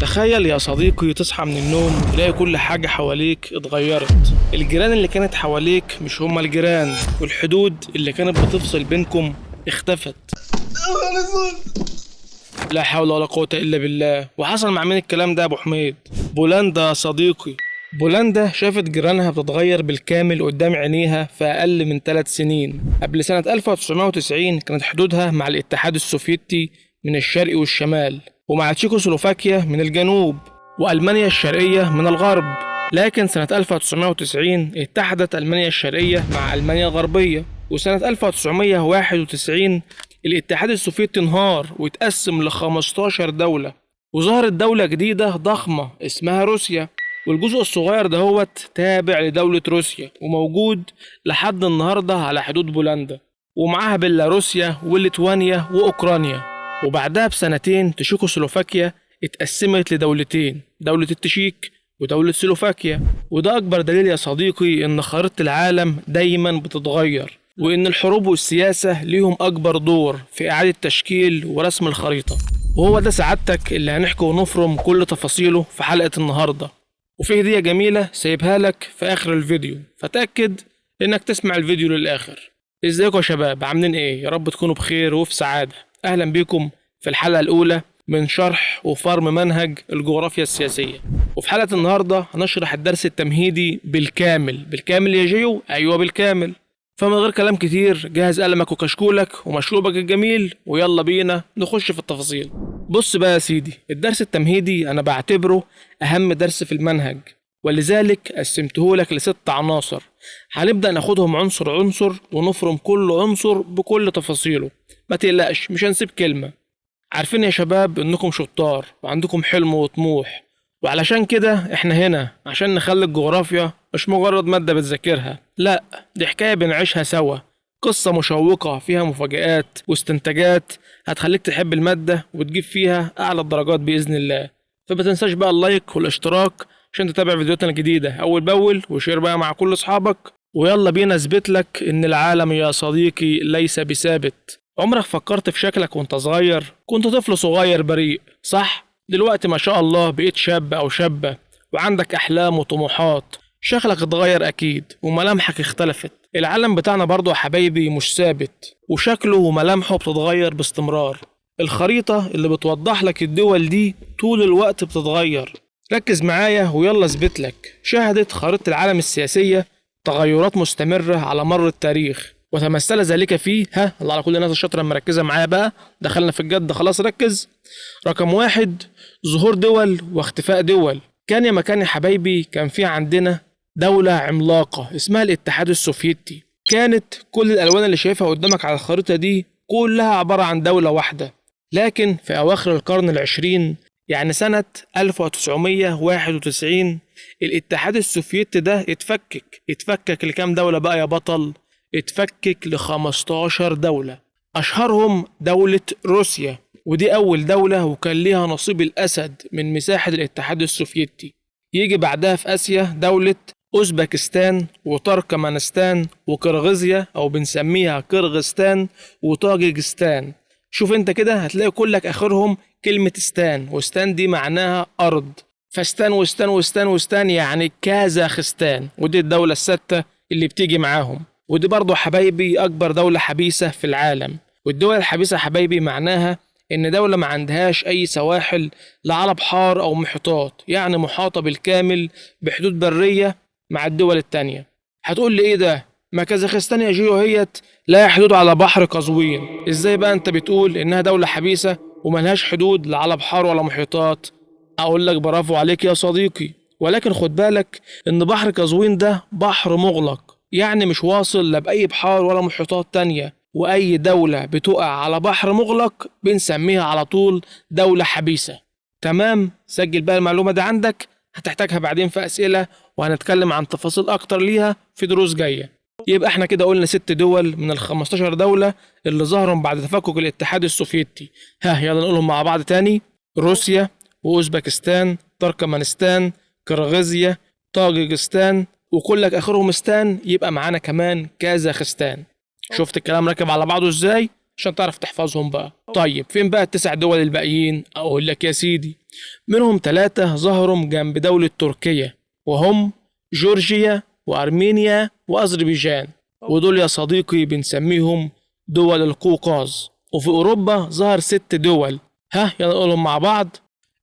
تخيل يا صديقي تصحى من النوم تلاقي كل حاجة حواليك اتغيرت. الجيران اللي كانت حواليك مش هما الجيران، والحدود اللي كانت بتفصل بينكم اختفت. لا حول ولا قوة إلا بالله. وحصل مع مين الكلام ده يا أبو حميد؟ بولندا يا صديقي. بولندا شافت جيرانها بتتغير بالكامل قدام عينيها في أقل من 3 سنين. قبل سنة 1990 كانت حدودها مع الاتحاد السوفيتي من الشرق والشمال، ومع تشيكوسلوفاكيا من الجنوب، وألمانيا الشرقية من الغرب. لكن سنة 1990 اتحدت ألمانيا الشرقية مع ألمانيا الغربية، وسنة 1991 الاتحاد السوفيتي انهار واتقسم ل 15 دولة، وظهرت دولة جديدة ضخمة اسمها روسيا. والجزء الصغير ده هو تابع لدولة روسيا وموجود لحد النهاردة على حدود بولندا، ومعاها بيلاروسيا وليتوانيا وأوكرانيا. وبعدها بسنتين تشيكوسلوفاكيا اتقسمت لدولتين، دولة التشيك ودولة سلوفاكيا. وده أكبر دليل يا صديقي إن خريطة العالم دايما بتتغير، وإن الحروب والسياسة ليهم أكبر دور في إعادة تشكيل ورسم الخريطة. وهو ده سعادتك اللي هنحكي ونفرم كل تفاصيله في حلقة النهاردة. وفي هدية جميلة سايبها لك في آخر الفيديو، فتأكد إنك تسمع الفيديو للآخر. ازيكم يا شباب، عاملين ايه؟ يا رب تكونوا بخير وفي سعادة. أهلا بيكم في الحلقة الأولى من شرح وفرم منهج الجغرافيا السياسية. وفي حلقة النهاردة هنشرح الدرس التمهيدي بالكامل يا جيو، أيوة بالكامل. فمن غير كلام كتير جهز قلمك وكشكولك ومشروبك الجميل، ويلا بينا نخش في التفاصيل. بص بقى يا سيدي، الدرس التمهيدي أنا بعتبره أهم درس في المنهج، ولذلك قسمته لك ل6 عناصر. هنبدأ ناخدهم عنصر عنصر ونفرم كل عنصر بكل تفاصيله. ما تقلقش، مش هنسيب كلمة. عارفين يا شباب إنكم شطار وعندكم حلم وطموح، وعلشان كده احنا هنا عشان نخلي الجغرافيا مش مجرد مادة بتذاكرها، لا دي حكاية بنعيشها سوا، قصة مشوقة فيها مفاجآت واستنتاجات هتخليك تحب المادة وتجيب فيها أعلى الدرجات بإذن الله. فما تنساش بقى اللايك والاشتراك عشان تتابع فيديوهاتنا الجديدة أول بأول، وشير بقى مع كل أصحابك. ويلا بينا أثبت لك إن العالم يا صديقي ليس بثابت. عمرك فكرت في شكلك وانت صغير؟ كنت طفل صغير بريء، صح؟ دلوقتي ما شاء الله بقيت شاب أو شابة وعندك أحلام وطموحات. شكلك اتغير أكيد وملامحك اختلفت. العالم بتاعنا برضو يا حبايبي مش ثابت، وشكله وملامحه بتتغير باستمرار. الخريطة اللي بتوضح لك الدول دي طول الوقت بتتغير. ركز معايا ويلا اثبت لك. شهدت خريطة العالم السياسية تغيرات مستمرة على مر التاريخ، وتمثل ذلك فيه الله على كل الناس الشاطرة مركزة معايا بقى، دخلنا في الجد خلاص ركز. رقم 1، ظهور دول واختفاء دول. كان يا مكان يا حبايبي كان في عندنا دولة عملاقة اسمها الاتحاد السوفيتي. كانت كل الألوان اللي شايفها قدامك على الخريطة دي كلها عبارة عن دولة واحدة. لكن في أواخر القرن العشرين، يعني سنة 1991، الاتحاد السوفيتي ده اتفكك لكام دولة بقى يا بطل؟ اتفكك ل15 دولة، أشهرهم دولة روسيا، ودي أول دولة وكان ليها نصيب الأسد من مساحة الاتحاد السوفيتي. يجي بعدها في آسيا دولة أوزبكستان وتركمانستان وكرغيزيا أو بنسميها كرغستان وطاجيكستان. شوف انت كده هتلاقي كلك آخرهم كلمة ستان، وستان دي معناها أرض، فستان وستان وستان وستان يعني كازاخستان. ودي الدولة الستة اللي بتيجي معاهم. ودي برضو حبايبي أكبر دولة حبيسة في العالم. والدول الحبيسة حبايبي معناها إن دولة ما عندهاش أي سواحل لا على بحار أو محيطات، يعني محاطة بالكامل بحدود برية مع الدول التانية. هتقول لي إيه ده؟ ما كازاخستان يا جيو هيت لا حدود على بحر قزوين، إزاي بقى أنت بتقول إنها دولة حبيسة وملهاش حدود لا على بحار ولا محيطات؟ أقول لك برافو عليك يا صديقي، ولكن خد بالك إن بحر قزوين ده بحر مغلق، يعني مش واصل لا بأي بحار ولا محيطات تانية. وأي دولة بتقع على بحر مغلق بنسميها على طول دولة حبيسة. تمام؟ سجل بقى المعلومة دي عندك، هتحتاجها بعدين في أسئلة، وهنتكلم عن تفاصيل أكتر ليها في دروس جاية. يبقى احنا كده قلنا 6 دول من ال15 دولة اللي ظهروا بعد تفكك الاتحاد السوفيتي. يلا نقولهم مع بعض تاني: روسيا وأوزبكستان، تركمانستان، كرغيزيا، طاجيكستان، وكلك آخرهم ستان. يبقى معانا كمان كازاخستان. شفت الكلام راكب على بعضه ازاي؟ عشان تعرف تحفظهم بقى. طيب فين بقى التسع دول الباقيين؟ اقول لك يا سيدي، منهم 3 ظهروا جنب دولة تركيا، وهم جورجيا وارمينيا واذربيجان، ودول يا صديقي بنسميهم دول القوقاز. وفي اوروبا ظهر 6 دول، ها يلا نقولهم مع بعض: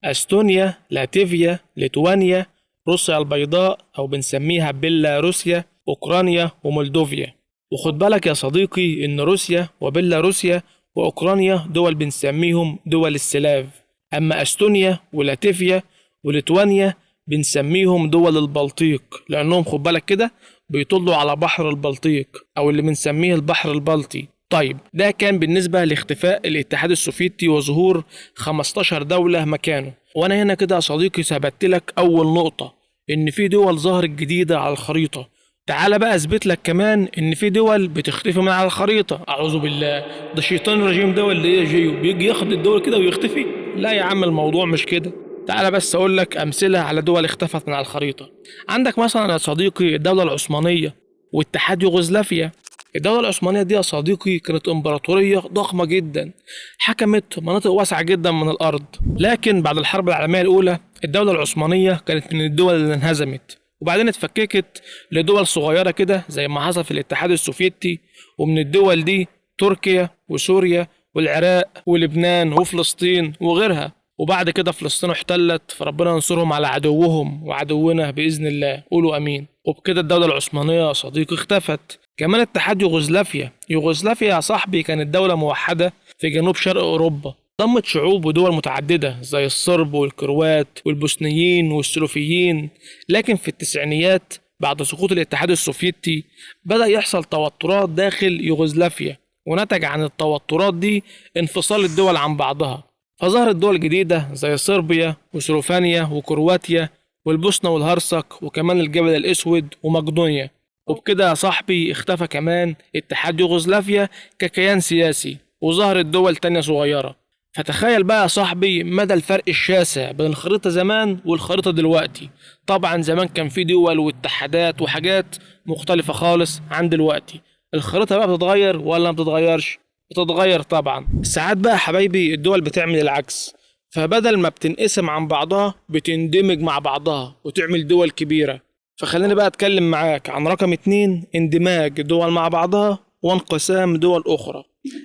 استونيا، لاتفيا، ليتوانيا، روسيا البيضاء او بنسميها بيلاروسيا، اوكرانيا ومولدوفيا. وخد بالك يا صديقي ان روسيا وبيلاروسيا واوكرانيا دول بنسميهم دول السلاف، اما استونيا ولاتفيا وليتوانيا بنسميهم دول البلطيق، لانهم خد بالك كده بيطلوا على بحر البلطيق او اللي بنسميه البحر البلطي. طيب ده كان بالنسبة لاختفاء الاتحاد السوفيتي وظهور 15 دولة مكانه. وانا هنا كده يا صديقي ثبت لك اول نقطة، ان في دول ظهرت جديدة على الخريطة. تعال بقى اثبت لك كمان ان في دول بتختفي من على الخريطة. اعوذ بالله، ده الشيطان الرجيم ده ولا ايه؟ جيو بيجي ياخد الدول كده ويختفي؟ لا يا عم، الموضوع مش كده. تعال بس اقول لك امثلة على دول اختفت من على الخريطة. عندك مثلا يا صديقي الدولة العثمانية واتحاد يوغوسلافيا. الدولة العثمانية دي يا صديقي كانت امبراطورية ضخمة جدا، حكمت مناطق واسعة جدا من الأرض. لكن بعد الحرب العالمية الأولى الدولة العثمانية كانت من الدول اللي انهزمت، وبعدين اتفككت لدول صغيرة كده زي ما حصل في الاتحاد السوفيتي. ومن الدول دي تركيا وسوريا والعراق ولبنان وفلسطين وغيرها. وبعد كده فلسطين احتلت، فربنا ينصرهم على عدوهم وعدونا بإذن الله، قولوا أمين. وبكده الدولة العثمانية يا صديقي اختفت. كمان اتحاد يوغوسلافيا. يوغوسلافيا يا صاحبي كانت دولة موحدة في جنوب شرق أوروبا، ضمت شعوب ودول متعددة زي الصرب والكروات والبوسنيين والسلوفيين. لكن في التسعينيات بعد سقوط الاتحاد السوفيتي بدأ يحصل توترات داخل يوغوسلافيا، ونتج عن التوترات دي انفصال الدول عن بعضها، فظهرت دول جديدة زي صربيا وسلوفانيا وكرواتيا والبوسنة والهرسك وكمان الجبل الأسود ومقدونيا. وبكده يا صاحبي اختفى كمان اتحاد يوغوسلافيا ككيان سياسي، وظهرت دول تانية صغيرة. فتخيل بقى يا صاحبي مدى الفرق الشاسع بين الخريطة زمان والخريطة دلوقتي. طبعا زمان كان في دول واتحادات وحاجات مختلفة خالص عن دلوقتي. الخريطة بقى بتتغير ولا ما بتتغيرش؟ بتتغير طبعا. ساعات بقى حبايبي الدول بتعمل العكس، فبدل ما بتنقسم عن بعضها بتندمج مع بعضها وتعمل دول كبيرة. فخليني بقى اتكلم معاك عن رقم 2، اندماج دول مع بعضها وانقسام دول اخرى.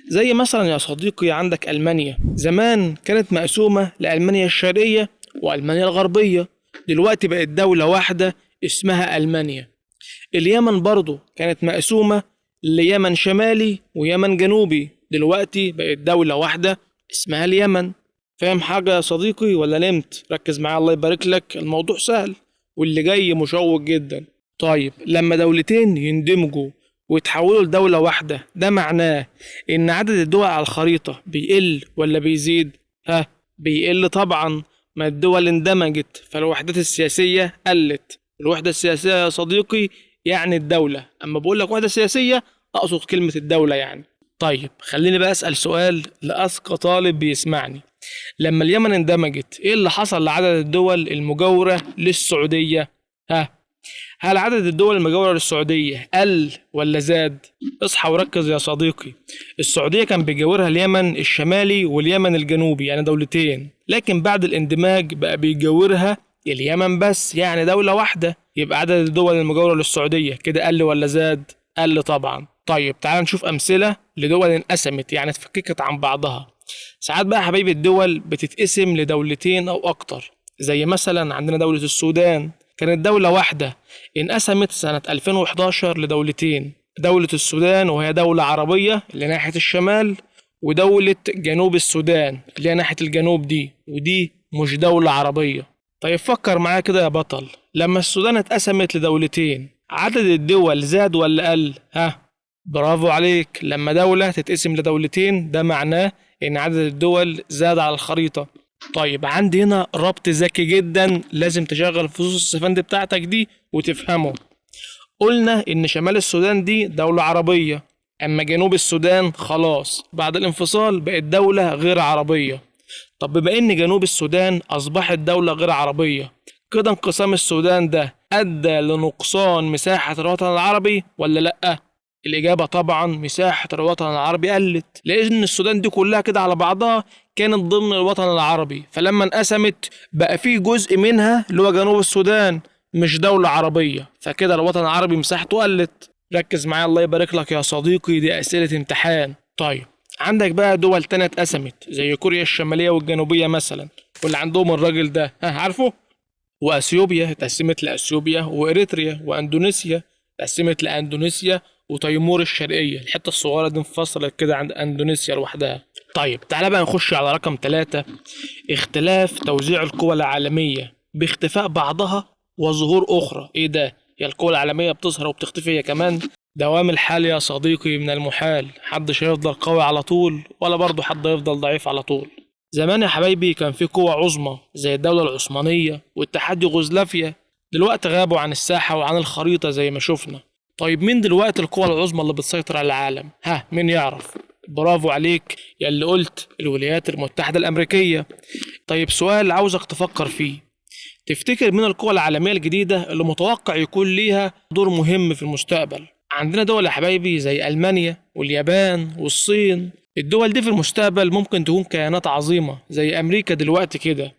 زي مثلا يا صديقي عندك ألمانيا، زمان كانت مقسومة لألمانيا الشرقية وألمانيا الغربية، دلوقتي بقت دولة واحدة اسمها ألمانيا. اليمن برضو كانت مقسومة ليمن شمالي ويمن جنوبي، دلوقتي بقت دولة واحدة اسمها اليمن. فاهم حاجة يا صديقي ولا نمت؟ ركز معايا الله يبارك لك، الموضوع سهل واللي جاي مشوق جدا. طيب لما دولتين يندمجوا ويتحولوا لدولة واحدة، ده معناه إن عدد الدول على الخريطة بيقل ولا بيزيد؟ بيقل طبعا، ما الدول اندمجت فالوحدات السياسية قلت. الوحدة السياسية يا صديقي يعني الدولة، أما بقول لك وحدة سياسية أقصد كلمة الدولة يعني. طيب خليني بقى أسأل سؤال لأذكى طالب بيسمعني. لما اليمن اندمجت ايه اللي حصل لعدد الدول المجاورة للسعودية؟ هل عدد الدول المجاورة للسعودية قل ولا زاد؟ اصحى وركز يا صديقي. السعودية كان بيجاورها اليمن الشمالي واليمن الجنوبي يعني دولتين، لكن بعد الاندماج بقى بيجاورها اليمن بس يعني دولة واحدة. يبقى عدد الدول المجاورة للسعودية كده قل ولا زاد؟ قل طبعا. طيب تعال نشوف أمثلة لدول انقسمت يعني اتفككت عن بعضها. ساعات بقى حبايب الدول بتتقسم لدولتين أو أكتر، زي مثلا عندنا دولة السودان، كانت دولة واحدة انقسمت سنة 2011 لدولتين، دولة السودان وهي دولة عربية اللي ناحية الشمال، ودولة جنوب السودان اللي هي ناحية الجنوب دي، ودي مش دولة عربية. طيب فكر معايا كده يا بطل، لما السودان اتقسمت لدولتين عدد الدول زاد ولا قل؟ برافو عليك، لما دولة تتقسم لدولتين ده معناه إن عدد الدول زاد على الخريطة. طيب عندي هنا ربط ذكي جدا لازم تشغل فصوص السفند بتاعتك دي وتفهمه. قلنا إن شمال السودان دي دولة عربية، أما جنوب السودان خلاص بعد الانفصال بقت دولة غير عربية. طب بما إن جنوب السودان أصبحت دولة غير عربية، كده انقسام السودان ده أدى لنقصان مساحة الوطن العربي ولا لأ؟ الإجابة طبعا مساحة الوطن العربي قلت، لأن السودان دي كلها كده على بعضها كانت ضمن الوطن العربي، فلما انقسمت بقى في جزء منها اللي هو جنوب السودان مش دولة عربية، فكده الوطن العربي مساحته قلت. ركز معايا الله يبارك لك يا صديقي، دي أسئلة امتحان. طيب عندك بقى دول تانية اتقسمت زي كوريا الشمالية والجنوبية مثلا، واللي عندهم الراجل ده عارفه؟ واثيوبيا اتقسمت لاثيوبيا، واريتريا واندونيسيا اتقسمت لاندونيسيا، وتيمور الشرقية الحتة الصغيرة دي انفصلت كده عند اندونيسيا لوحدها. طيب تعالى بقى نخش على رقم 3، اختلاف توزيع القوى العالمية باختفاء بعضها وظهور أخرى. ايه ده؟ هي القوى العالمية بتظهر وبتختفي هي كمان؟ دوام الحال يا صديقي من المحال، محدش هيفضل قوي على طول ولا برضه حد هيفضل ضعيف على طول. زمان يا حبايبي كان في قوى عظمى زي الدولة العثمانية واتحاد يوغوسلافيا، دلوقتي غابوا عن الساحة وعن الخريطة زي ما شفنا. طيب مين دلوقتي القوى العظمى اللي بتسيطر على العالم؟ مين يعرف؟ برافو عليك يا اللي قلت الولايات المتحدة الأمريكية. طيب سؤال عاوزك تفكر فيه، تفتكر مين القوى العالمية الجديدة اللي متوقع يكون ليها دور مهم في المستقبل؟ عندنا دول يا حبايبي زي ألمانيا واليابان والصين، الدول دي في المستقبل ممكن تكون كيانات عظيمة زي أمريكا دلوقتي كده.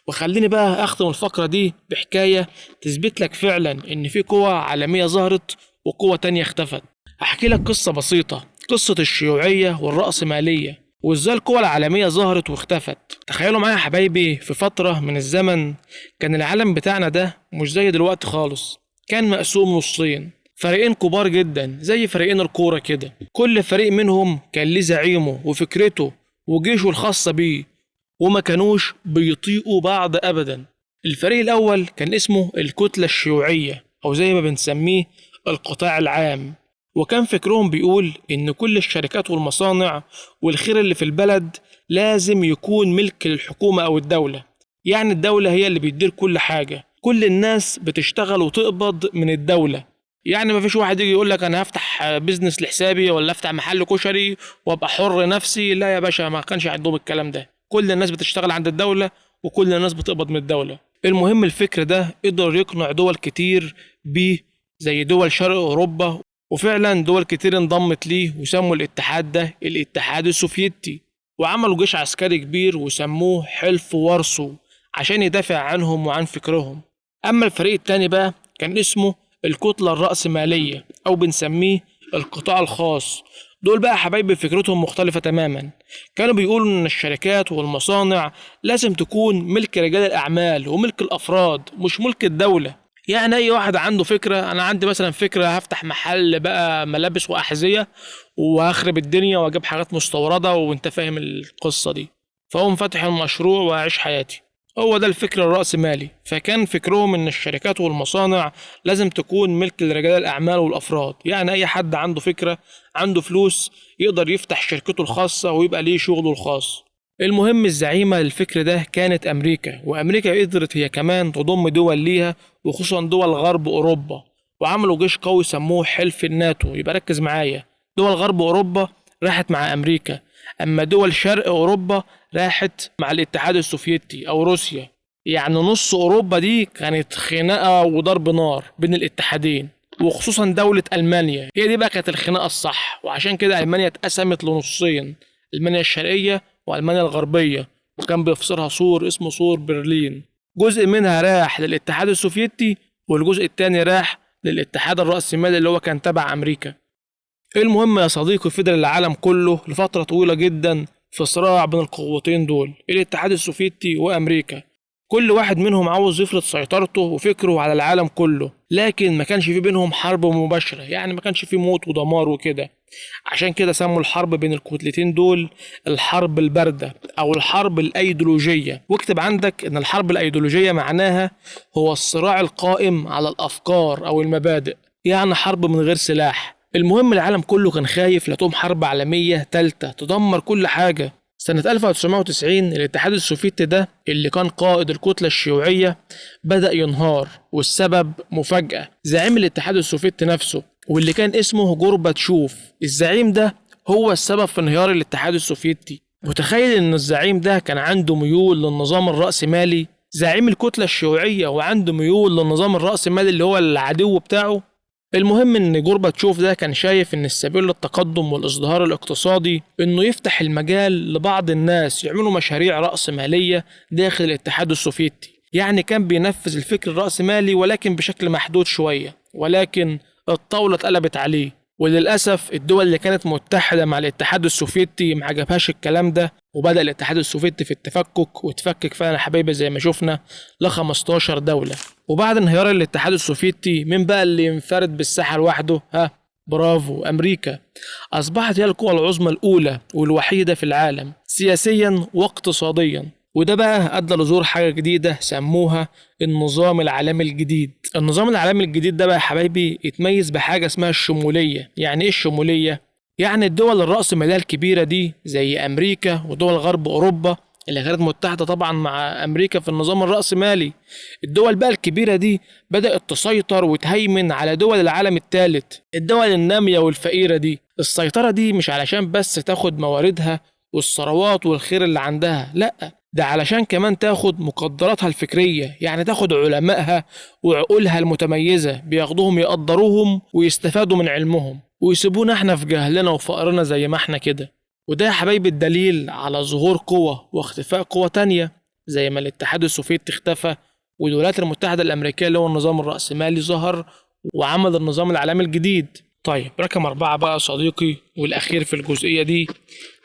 وخليني بقى أختم الفقرة دي بحكاية تثبت لك فعلا إن في قوى عالمية ظهرت وقوة تانية اختفت. أحكي لك قصة بسيطة، قصة الشيوعية والرأسمالية وإزاي القوى العالمية ظهرت واختفت. تخيلوا معايا يا حبايبي، في فترة من الزمن كان العالم بتاعنا ده مش زي دلوقتي خالص، كان مقسوم نصين، فريقين كبار جدا زي فريقين الكورة كده، كل فريق منهم كان ليه زعيمه وفكرته وجيشه الخاصة بيه، وما كانوش بيطيقوا بعض أبدا. الفريق الأول كان اسمه الكتلة الشيوعية أو زي ما بنسميه القطاع العام، وكان فكرهم بيقول إن كل الشركات والمصانع والخير اللي في البلد لازم يكون ملك للحكومة أو الدولة، يعني الدولة هي اللي بتدير كل حاجة، كل الناس بتشتغل وتقبض من الدولة، يعني ما فيش واحد يجي يقول لك انا هفتح بيزنس لحسابي ولا افتح محل كشري وابقى حر نفسي. لا يا باشا، ما كانش عندهم الكلام ده، كل الناس بتشتغل عند الدولة وكل الناس بتقبض من الدولة. المهم الفكر ده قدر يقنع دول كتير بيه زي دول شرق اوروبا، وفعلا دول كتير انضمت ليه وسموا الاتحاد ده الاتحاد السوفيتي، وعملوا جيش عسكري كبير وسموه حلف وارسو عشان يدافع عنهم وعن فكرهم. اما الفريق التاني بقى كان اسمه الكتلة الرأسمالية أو بنسميه القطاع الخاص. دول بقى حبايبي فكرتهم مختلفة تماما، كانوا بيقولوا إن الشركات والمصانع لازم تكون ملك رجال الأعمال وملك الأفراد مش ملك الدولة. يعني أي واحد عنده فكرة، أنا عندي مثلا فكرة هفتح محل بقى ملابس وأحذية وهخرب الدنيا وأجيب حاجات مستوردة وأنت فاهم القصة دي، فأقوم فاتح المشروع وأعيش حياتي. هو ده الفكر الرأسمالي، فكان فكرهم ان الشركات والمصانع لازم تكون ملك لرجال الاعمال والافراد، يعني اي حد عنده فكرة عنده فلوس يقدر يفتح شركته الخاصة ويبقى ليه شغله الخاص. المهم الزعيمة للفكر ده كانت امريكا، وامريكا قدرت هي كمان تضم دول ليها وخصوصا دول غرب اوروبا، وعملوا جيش قوي سموه حلف الناتو. يبقى ركز معايا، دول غرب اوروبا راحت مع امريكا، اما دول شرق اوروبا راحت مع الاتحاد السوفيتي او روسيا، يعني نص اوروبا دي كانت خناقه وضرب نار بين الاتحادين، وخصوصا دولة المانيا هي دي بقى كانت الخناقه الصح، وعشان كده المانيا اتقسمت لنصين، المانيا الشرقيه والمانيا الغربيه، وكان بيفصلها سور اسمه سور برلين، جزء منها راح للاتحاد السوفيتي والجزء التاني راح للاتحاد الرأسمالي اللي هو كان تبع امريكا. المهم يا صديقي فضل العالم كله لفترة طويلة جدا في صراع بين القوتين دول، الاتحاد السوفيتي وأمريكا، كل واحد منهم عاوز يفرض سيطرته وفكره على العالم كله، لكن ما كانش في بينهم حرب مباشرة، يعني ما كانش في موت ودمار وكده، عشان كده سموا الحرب بين الكتلتين دول الحرب الباردة أو الحرب الأيديولوجية. واكتب عندك إن الحرب الأيديولوجية معناها هو الصراع القائم على الأفكار أو المبادئ، يعني حرب من غير سلاح. المهم العالم كله كان خايف لا تقوم حرب عالمية تالتة تدمر كل حاجة. سنة 1990 الاتحاد السوفيتي ده اللي كان قائد الكتلة الشيوعية بدأ ينهار، والسبب مفاجأة، زعيم الاتحاد السوفيتي نفسه واللي كان اسمه جورباتشوف، الزعيم ده هو السبب في انهيار الاتحاد السوفيتي. متخيل ان الزعيم ده كان عنده ميول للنظام الرأسمالي، زعيم الكتلة الشيوعية وعنده ميول للنظام الرأسمالي اللي هو العدو بتاعه. المهم ان جورباتشوف ده كان شايف ان السبيل للتقدم والازدهار الاقتصادي انه يفتح المجال لبعض الناس يعملوا مشاريع رأسمالية داخل الاتحاد السوفيتي. يعني كان بينفذ الفكر الرأسمالي ولكن بشكل محدود شوية، ولكن الطاولة اتقلبت عليه. وللأسف الدول اللي كانت متحدة مع الاتحاد السوفيتي ما عجبهاش الكلام ده، وبدأ الاتحاد السوفيتي في التفكك، وتفكك فعلا يا حبايبي زي ما شفنا ل 15 دولة. وبعد انهيار الاتحاد السوفيتي مين بقى اللي ينفرد بالساحة لوحده؟ برافو، أمريكا. أصبحت هي القوى العظمى الأولى والوحيدة في العالم سياسيا واقتصاديا. وده بقى أدى لظهور حاجة جديدة سموها النظام العالمي الجديد. النظام العالمي الجديد ده بقى يا حبايبي يتميز بحاجة اسمها الشمولية. يعني إيه الشمولية؟ يعني الدول الرأسمالية الكبيرة دي زي أمريكا ودول غرب أوروبا اللي كانت متحدة طبعا مع أمريكا في النظام الرأسمالي، الدول بقى الكبيرة دي بدأت تسيطر وتهيمن على دول العالم الثالث، الدول النامية والفقيرة دي. السيطرة دي مش علشان بس تاخد مواردها والثروات والخير اللي عندها، لأ، ده علشان كمان تاخد مقدراتها الفكرية. يعني تاخد علمائها وعقولها المتميزة، بياخدوهم يقدروهم ويستفادوا من علمهم، ويسيبونا احنا في جهلنا وفقرنا زي ما احنا كده. وده يا حبايبي الدليل على ظهور قوة واختفاء قوة تانية، زي ما الاتحاد السوفيتي اختفى والولايات المتحدة الأمريكية اللي هو النظام الرأسمالي ظهر وعمل النظام العالمي الجديد. طيب رقم 4 بقى صديقي والأخير في الجزئية دي،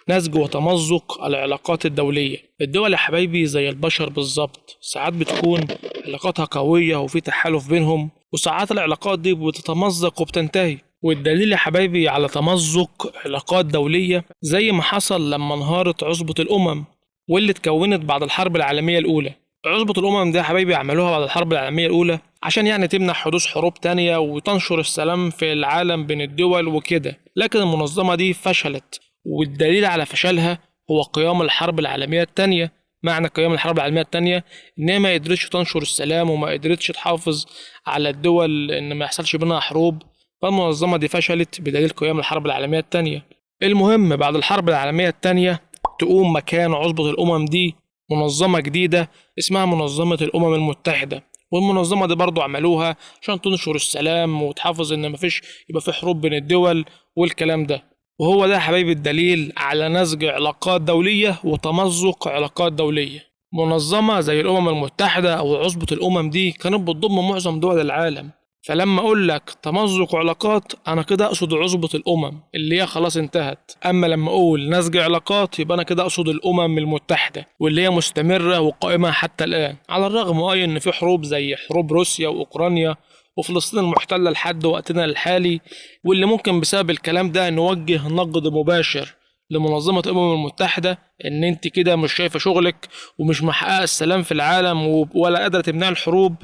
نسج وتمزق العلاقات الدولية. الدول يا حبايبي زي البشر بالظبط، ساعات بتكون علاقاتها قوية وفي تحالف بينهم، وساعات العلاقات دي بتتمزق وبتنتهي. والدليل يا حبايبي على تمزق علاقات دولية زي ما حصل لما انهارت عصبة الأمم واللي اتكونت بعد الحرب العالمية الأولى. عصبة الأمم دي يا حبايبي عملوها بعد الحرب العالمية الأولى عشان يعني تمنع حدوث حروب تانية وتنشر السلام في العالم بين الدول وكده، لكن المنظمة دي فشلت. والدليل على فشلها هو قيام الحرب العالمية التانية. معنى قيام الحرب العالمية التانية إنها ما قدرتش تنشر السلام وما قدرتش تحافظ على الدول إن ما يحصلش بينها حروب، فالمنظمة دي فشلت بدليل قيام الحرب العالمية التانية. المهم بعد الحرب العالمية التانية تقوم مكان عصبة الأمم دي منظمة جديدة اسمها منظمة الأمم المتحدة. والمنظمة دي برضو عملوها عشان تنشر السلام وتحافظ إن مفيش يبقى في حروب بين الدول والكلام ده. وهو ده يا حبايبي الدليل على نسج علاقات دولية وتمزق علاقات دولية. منظمة زي الأمم المتحدة أو عصبة الأمم دي كانت بتضم معظم دول العالم، فلما أقول لك تمزق علاقات أنا كده أقصد عصبة الأمم اللي هي خلاص انتهت. أما لما أقول نسج علاقات يبقى أنا كده أقصد الأمم المتحدة واللي هي مستمرة وقائمة حتى الآن، على الرغم إن في حروب زي حروب روسيا وأوكرانيا وفلسطين المحتلة لحد وقتنا الحالي، واللي ممكن بسبب الكلام ده نوجه نقد مباشر لمنظمة الأمم المتحدة إن أنت كده مش شايفة شغلك ومش محققة السلام في العالم ولا قادرة تمنع الحروب.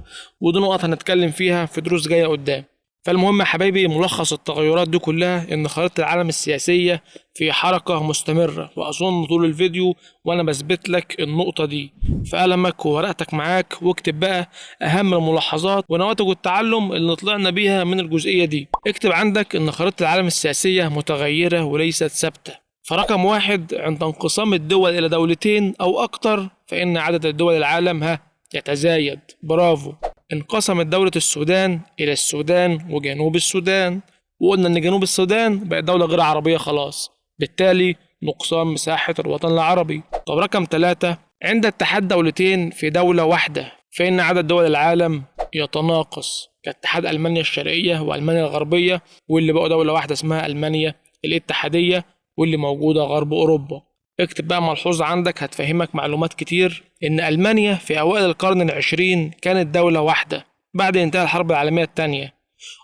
ودي نقط هنتكلم فيها في دروس جاية قدام. فالمهم يا حبايبي ملخص التغيرات دي كلها إن خريطة العالم السياسية في حركة مستمرة، وأظن طول الفيديو وأنا بثبت لك النقطة دي. فقلمك وورقتك معاك واكتب بقى أهم الملاحظات ونواتج التعلم اللي طلعنا بيها من الجزئية دي. اكتب عندك إن خريطة العالم السياسية متغيرة وليست ثابتة. فرقم 1 عند انقسام الدول إلى دولتين أو أكتر فإن عدد الدول العالم يتزايد. برافو. انقسمت دولة السودان إلى السودان وجنوب السودان، وقلنا إن جنوب السودان بقت دولة غير عربية خلاص، بالتالي نقصان مساحة الوطن العربي. طب رقم 3 عند اتحاد دولتين في دولة واحدة فإن عدد دول العالم يتناقص، كاتحاد ألمانيا الشرقية وألمانيا الغربية، واللي بقوا دولة واحدة اسمها ألمانيا الاتحادية واللي موجودة غرب أوروبا. اكتب بقى ملحوظ عندك هتفهمك معلومات كتير، إن ألمانيا في أوائل القرن العشرين كانت دولة واحدة بعد انتهاء الحرب العالمية التانية،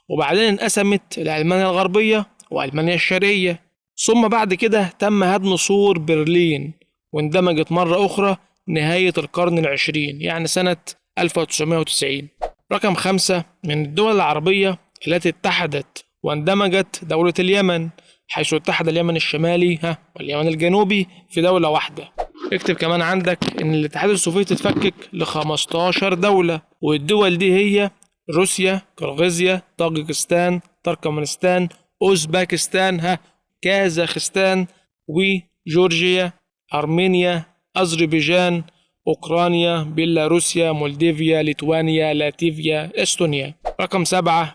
وبعدين انقسمت لألمانيا الغربية وألمانيا الشرقية، ثم بعد كده تم هدم سور برلين واندمجت مرة أخرى نهاية القرن العشرين يعني سنة 1990. رقم 5 من الدول العربية التي اتحدت واندمجت دولة اليمن، حيث اتحد اليمن الشمالي واليمن الجنوبي في دولة واحدة. اكتب كمان عندك ان الاتحاد السوفيتي اتفكك ل 15 دولة، والدول دي هي روسيا، كرغيزيا، طاجيكستان، تركمانستان، اوزباكستان، كازاخستان، وجورجيا، ارمينيا، اذربيجان، اوكرانيا، بيلاروسيا، مولديفيا، ليتوانيا، لاتفيا، استونيا. رقم 7،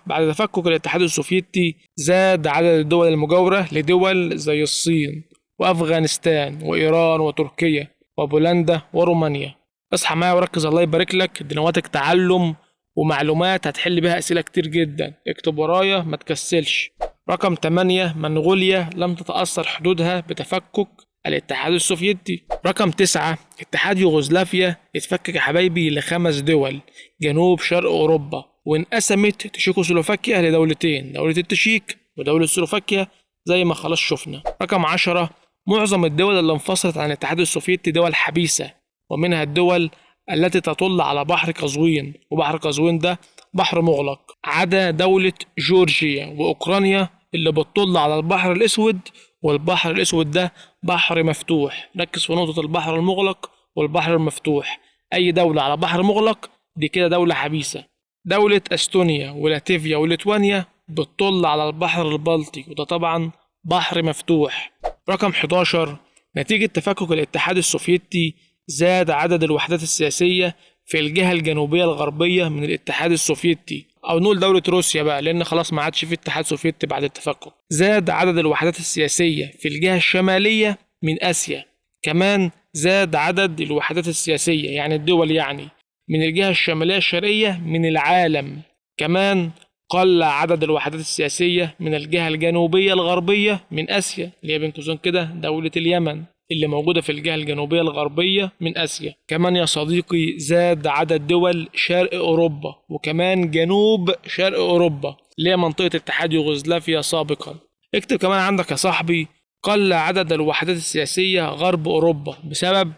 بعد تفكك الاتحاد السوفيتي زاد عدد الدول المجاورة لدول زي الصين وأفغانستان وإيران وتركيا وبولندا ورومانيا. اصحى معايا وركز الله يبارك لك، دي نواتج تعلم ومعلومات هتحل بيها أسئلة كتير جدا، اكتب ورايا ما تكسلش. رقم 8، منغوليا لم تتأثر حدودها بتفكك الاتحاد السوفيتي. رقم 9، اتحاد يوغوسلافيا اتفكك يا حبايبي ل5 دول جنوب شرق أوروبا، وانقسمت تشيكوسلوفاكيا لدولتين، دولة التشيك ودولة سلوفاكيا زي ما خلاص شفنا. رقم 10، معظم الدول اللي انفصلت عن الاتحاد السوفيتي دول حبيسة، ومنها الدول التي تطل على بحر قزوين، وبحر قزوين ده بحر مغلق، عدا دولة جورجيا وأوكرانيا اللي بتطل على البحر الأسود، والبحر الأسود ده بحر مفتوح. ركز في نقطة البحر المغلق والبحر المفتوح، أي دولة على بحر مغلق دي كده دولة حبيسة. دولة أستونيا ولاتفيا وليتوانيا بتطل على البحر البلطي، وده طبعا بحر مفتوح. رقم 11، نتيجة تفكك الاتحاد السوفيتي زاد عدد الوحدات السياسية في الجهة الجنوبية الغربية من الاتحاد السوفيتي، أو نقول دولة روسيا بقى لأن خلاص ما عادش في اتحاد سوفيتي بعد التفكك. زاد عدد الوحدات السياسية في الجهة الشمالية من آسيا، كمان زاد عدد الوحدات السياسية يعني الدول يعني من الجهة الشمالية الشرقية من العالم، كمان قل عدد الوحدات السياسية من الجهة الجنوبية الغربية من آسيا اللي هي بين قوسين كده دولة اليمن اللي موجودة في الجهة الجنوبية الغربية من آسيا. كمان يا صديقي زاد عدد دول شرق أوروبا وكمان جنوب شرق أوروبا اللي هي منطقة اتحاد يوغوسلافيا سابقا. اكتب كمان عندك يا صاحبي قل عدد الوحدات السياسية غرب أوروبا بسبب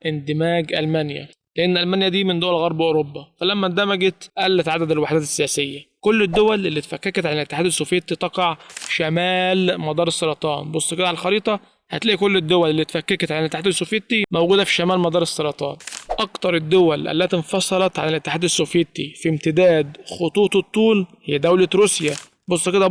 اندماج ألمانيا، لأن ألمانيا دي من دول غرب أوروبا، فلما اندمجت قلت عدد الوحدات السياسية. كل الدول اللي اتفككت عن الاتحاد السوفيتي تقع شمال مدار السرطان. بص كده على الخريطة هتلاقي كل الدول اللي اتفككت عن الاتحاد السوفيتي موجودة في شمال مدار السرطان. أكتر الدول التي انفصلت عن الاتحاد السوفيتي في امتداد خطوط الطول هي دولة روسيا. بص كده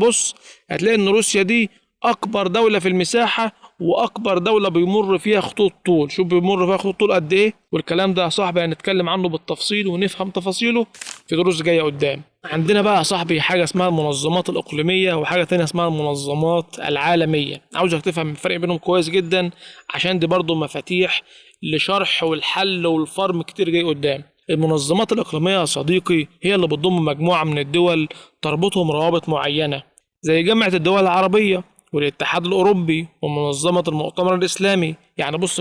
هتلاقي إن روسيا دي أكبر دولة في المساحة وأكبر دولة بيمر فيها خطوط طول. شوف بيمر فيها خطوط طول قد إيه، والكلام ده يا صاحبي هنتكلم عنه بالتفصيل ونفهم تفاصيله في دروس جاية قدام. عندنا بقى يا صاحبي حاجة اسمها المنظمات الإقليمية وحاجة تانية اسمها المنظمات العالمية. عاوزك تفهم الفرق بينهم كويس جدا عشان دي برضو مفاتيح لشرح والحل والفرم كتير جاي قدام. المنظمات الإقليمية يا صديقي هي اللي بتضم مجموعة من الدول تربطهم روابط معينة، زي جامعة الدول العربية والاتحاد الأوروبي ومنظمة المؤتمر الإسلامي. يعني بص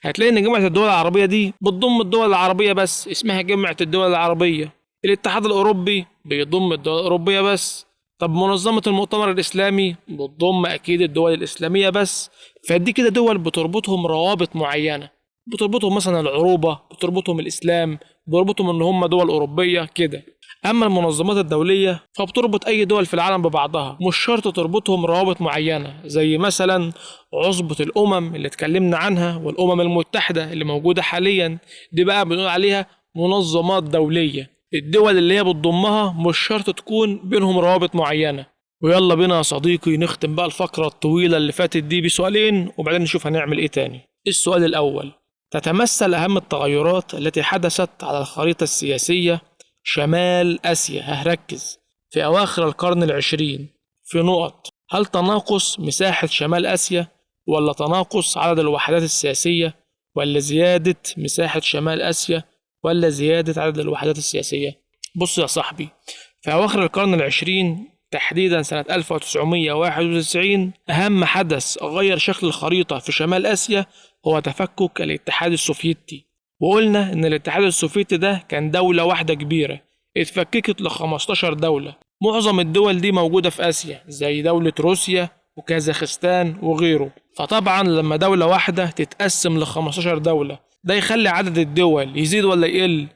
هتلاقي إن جامعة الدول العربية دي بتضم الدول العربية بس، اسمها جامعة الدول العربية. الاتحاد الأوروبي بيضم الدول الأوروبية بس. طب منظمة المؤتمر الإسلامي بتضم أكيد الدول الإسلامية بس. فدي كده دول بتربطهم روابط معينة، بتربطهم مثلا العروبة، بتربطهم الإسلام، بتربطهم إن هم دول أوروبية كده. أما المنظمات الدولية فبتربط أي دول في العالم ببعضها، مش شرط تربطهم روابط معينة، زي مثلا عصبة الأمم اللي اتكلمنا عنها والأمم المتحدة اللي موجودة حاليا، دي بقى بنقول عليها منظمات دولية. الدول اللي هي بتضمها مش شرط تكون بينهم روابط معينة. ويلا بينا يا صديقي نختم بقى الفقرة الطويلة اللي فاتت دي بسؤالين وبعدين نشوف هنعمل ايه تاني. السؤال الأول، تتمثل أهم التغيرات التي حدثت على الخريطة السياسية شمال آسيا، هركز، في أواخر القرن العشرين في نقط. هل تناقص مساحة شمال آسيا، ولا تناقص عدد الوحدات السياسية، ولا زيادة مساحة شمال آسيا، ولا زيادة عدد الوحدات السياسية؟ بص يا صاحبي، في أواخر القرن العشرين تحديدا سنة 1991 أهم حدث غير شكل الخريطة في شمال آسيا هو تفكك الاتحاد السوفيتي. وقلنا إن الاتحاد السوفيتي ده كان دولة واحدة كبيرة اتفككت ل15 دولة. معظم الدول دي موجودة في آسيا زي دولة روسيا وكازاخستان وغيره. فطبعا لما دولة واحدة تتقسم ل15 دولة ده يخلي عدد الدول يزيد ولا يقل؟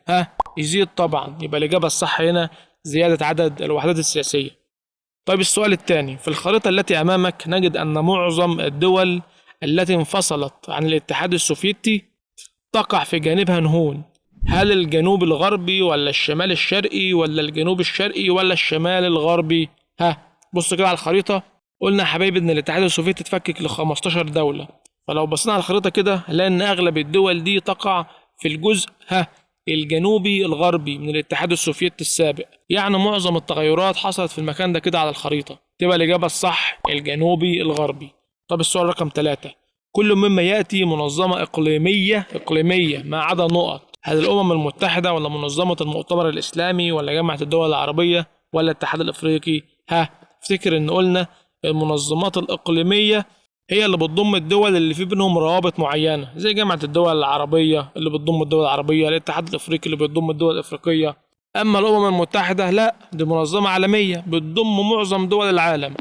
يزيد طبعا. يبقى الإجابة الصح هنا زيادة عدد الوحدات السياسية. طيب السؤال الثاني، في الخريطة التي أمامك نجد أن معظم الدول التي انفصلت عن الاتحاد السوفيتي تقع في جانبها نهون. هل الجنوب الغربي ولا الشمال الشرقي ولا الجنوب الشرقي ولا الشمال الغربي؟ بص كده على الخريطة. قلنا يا حبايبي ان الاتحاد السوفيتي اتفكك ل15 دولة، فلو بصينا على الخريطة كده هنلاقي ان اغلب الدول دي تقع في الجزء الجنوبي الغربي من الاتحاد السوفيتي السابق، يعني معظم التغيرات حصلت في المكان ده كده على الخريطة. تبقى الإجابة الصح الجنوبي الغربي. طب السؤال رقم 3، كل مما يأتي منظمة إقليمية ما عدا نقط، هل الأمم المتحدة ولا منظمة المؤتمر الإسلامي ولا جامعة الدول العربية ولا الاتحاد الإفريقي؟ افتكر إن قلنا المنظمات الإقليمية هي اللي بتضم الدول اللي في بينهم روابط معينة، زي جامعة الدول العربية اللي بتضم الدول العربية، الاتحاد الإفريقي اللي بتضم الدول الإفريقية. أما الأمم المتحدة لا، دي منظمة عالمية بتضم معظم دول العالم.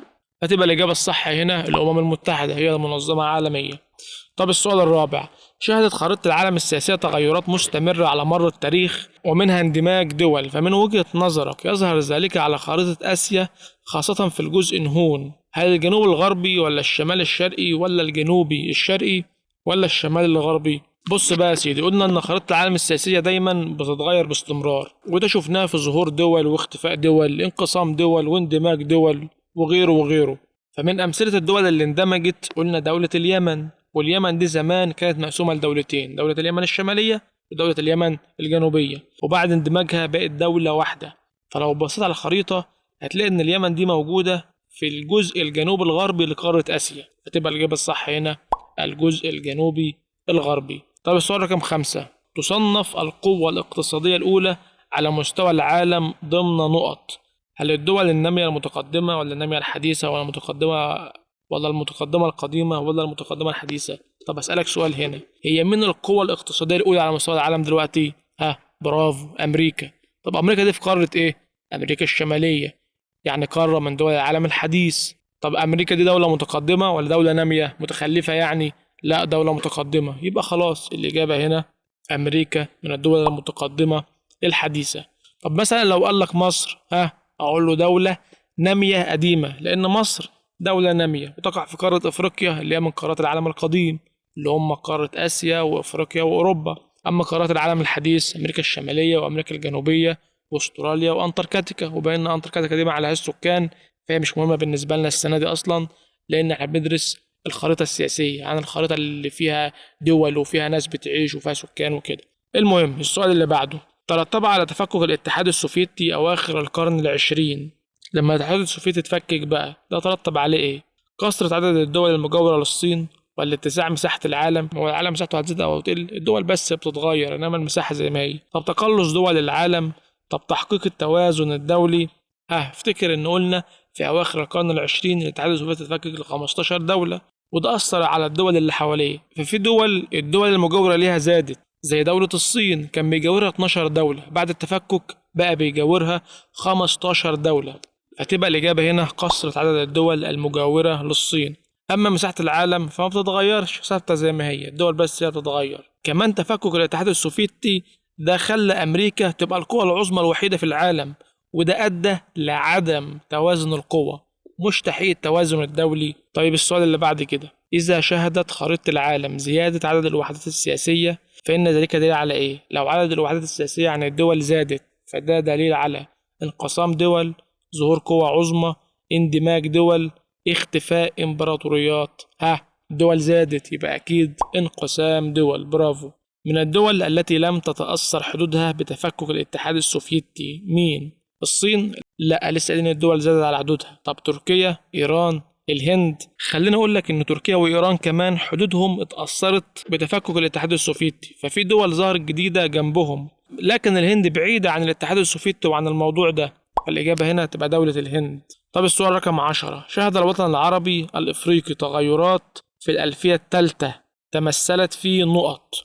هتبقى الإجابة الصح هنا الأمم المتحدة هي منظمة عالمية. طب السؤال الرابع، شهدت خريطة العالم السياسية تغيرات مستمرة على مر التاريخ ومنها اندماج دول، فمن وجهة نظرك يظهر ذلك على خريطة آسيا خاصة في الجزء نهون، هل الجنوب الغربي ولا الشمال الشرقي ولا الجنوبي الشرقي ولا الشمال الغربي؟ بص بقى يا سيدي، قلنا ان خريطة العالم السياسية دايما بتتغير باستمرار، وده شفناه في ظهور دول واختفاء دول، انقسام دول واندماج دول وغيره. فمن أمثلة الدول اللي اندمجت قلنا دولة اليمن، واليمن دي زمان كانت مقسومة لدولتين، دولة اليمن الشمالية ودولة اليمن الجنوبية، وبعد اندماجها بقت دولة واحدة. فلو بصيت على الخريطة هتلاقي ان اليمن دي موجودة في الجزء الجنوب الغربي لقارة آسيا، فتبقى الإجابة الصح هنا الجزء الجنوبي الغربي. طب السؤال رقم 5، تصنف القوة الاقتصادية الأولى على مستوى العالم ضمن نقط، هل الدول النامية المتقدمة ولا النامية الحديثة ولا المتقدمة القديمة ولا المتقدمة الحديثة؟ طب أسألك سؤال هنا، هي من القوة الاقتصادية الأولى على مستوى العالم دلوقتي؟ برافو، أمريكا. طب أمريكا دي في قارة إيه؟ أمريكا الشمالية، يعني قارة من دول العالم الحديث. طب أمريكا دي دولة متقدمة ولا دولة نامية متخلفة يعني؟ لا، دولة متقدمة، يبقى خلاص الإجابة هنا أمريكا من الدول المتقدمة الحديثة. طب مثلا لو قال لك مصر، أقول له دولة نامية قديمة، لأن مصر دولة نامية وتقع في قارة أفريقيا اللي هي من قارات العالم القديم اللي هم قارة آسيا وأفريقيا وأوروبا. أما قارات العالم الحديث أمريكا الشمالية وأمريكا الجنوبية واستراليا وأنتاركتيكا، وبين أنتاركتيكا دي ما عليهاش سكان فهي مش مهمة بالنسبة لنا السنة دي أصلا، لأن احنا بندرس الخريطة السياسية عن الخريطة اللي فيها دول وفيها ناس بتعيش وفيها سكان وكده. المهم السؤال اللي بعده، ترتب على تفكك الاتحاد السوفيتي أواخر القرن العشرين، لما الاتحاد السوفيتي اتفكك بقى ده ترتب عليه إيه؟ كثرة عدد الدول المجاورة للصين ولا اتساع مساحة العالم؟ هو العالم مساحته هتزيد أو تقل، الدول بس بتتغير إنما المساحة زي ما هي. طب تقلص دول العالم؟ طب تحقيق التوازن الدولي؟ افتكر إن قلنا في أواخر القرن العشرين الاتحاد السوفيتي اتفكك ل 15 دولة، وده أثر على الدول اللي حواليه، ففي الدول المجاورة ليها زادت، زي دولة الصين كان بيجاورها 12 دولة، بعد التفكك بقى بيجاورها 15 دولة. هتبقى الإجابة هنا كثرة عدد الدول المجاورة للصين. أما مساحة العالم فما بتتغيرش، ثابتة زي ما هي، الدول بس هي بتتغير. كمان تفكك الاتحاد السوفيتي ده خلى أمريكا تبقى القوة العظمى الوحيدة في العالم، وده أدى لعدم توازن القوى، مش تحقيق التوازن الدولي. طيب السؤال اللي بعد كده، إذا شهدت خريطة العالم زيادة عدد الوحدات السياسية فإن ذلك دليل على إيه؟ لو عدد الوحدات السياسية عن الدول زادت فده دليل على انقسام دول، ظهور قوى عظمى، اندماج دول، اختفاء امبراطوريات. الدول زادت يبقى أكيد انقسام دول، برافو. من الدول التي لم تتأثر حدودها بتفكك الاتحاد السوفيتي مين؟ الصين؟ لا، لسه قايلين الدول زادت على حدودها. طب تركيا، إيران، الهند؟ خليني أقول لك إن تركيا وإيران كمان حدودهم اتأثرت بتفكك الاتحاد السوفيتي، ففي دول ظهرت جديدة جنبهم، لكن الهند بعيدة عن الاتحاد السوفيتي وعن الموضوع ده، فالإجابة هنا تبقى دولة الهند. طب السؤال رقم 10، شهد الوطن العربي الإفريقي تغيرات في الألفية الثالثة تمثلت في نقط.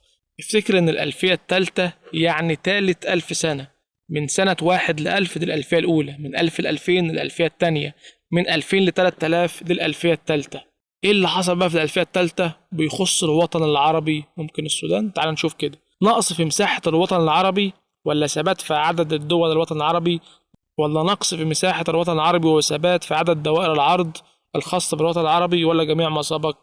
افتكر إن الألفية الثالثة يعني تالت 1000 سنة، من سنة 1 ل1000 دي الألفية الأولى، من 1000 ل2000 الألفية الثانية، من 2000 ل3000 دي الألفية الثالثة. إيه اللي حصل بقى في الألفية الثالثة بيخص الوطن العربي؟ ممكن السودان؟ تعال نشوف كده. نقص في مساحة الوطن العربي ولا ثبات في عدد الدول الوطن العربي ولا نقص في مساحة الوطن العربي وثبات في عدد دوائر العرض الخاصة بالوطن العربي ولا جميع ما سبق؟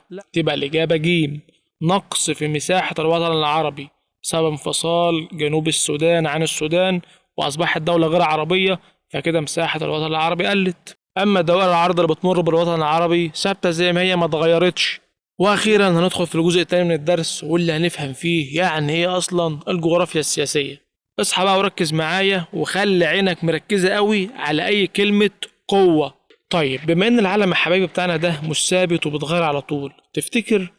لا، تبقى الإجابة جيم، نقص في مساحة الوطن العربي بسبب انفصال جنوب السودان عن السودان وأصبحت دولة غير عربية، فكده مساحة الوطن العربي قلت. أما دوائر العرض اللي بتمر بالوطن العربي ثابتة زي ما هي ما اتغيرتش، واخيرا هندخل في الجزء الثاني من الدرس واللي هنفهم فيه يعني ايه اصلا الجغرافيا السياسية. اصحى بقى وركز معايا وخلي عينك مركزة قوي على اي كلمة قوة. طيب بما ان العالم يا حبايبي بتاعنا ده مش ثابت وبيتغير على طول، تفتكر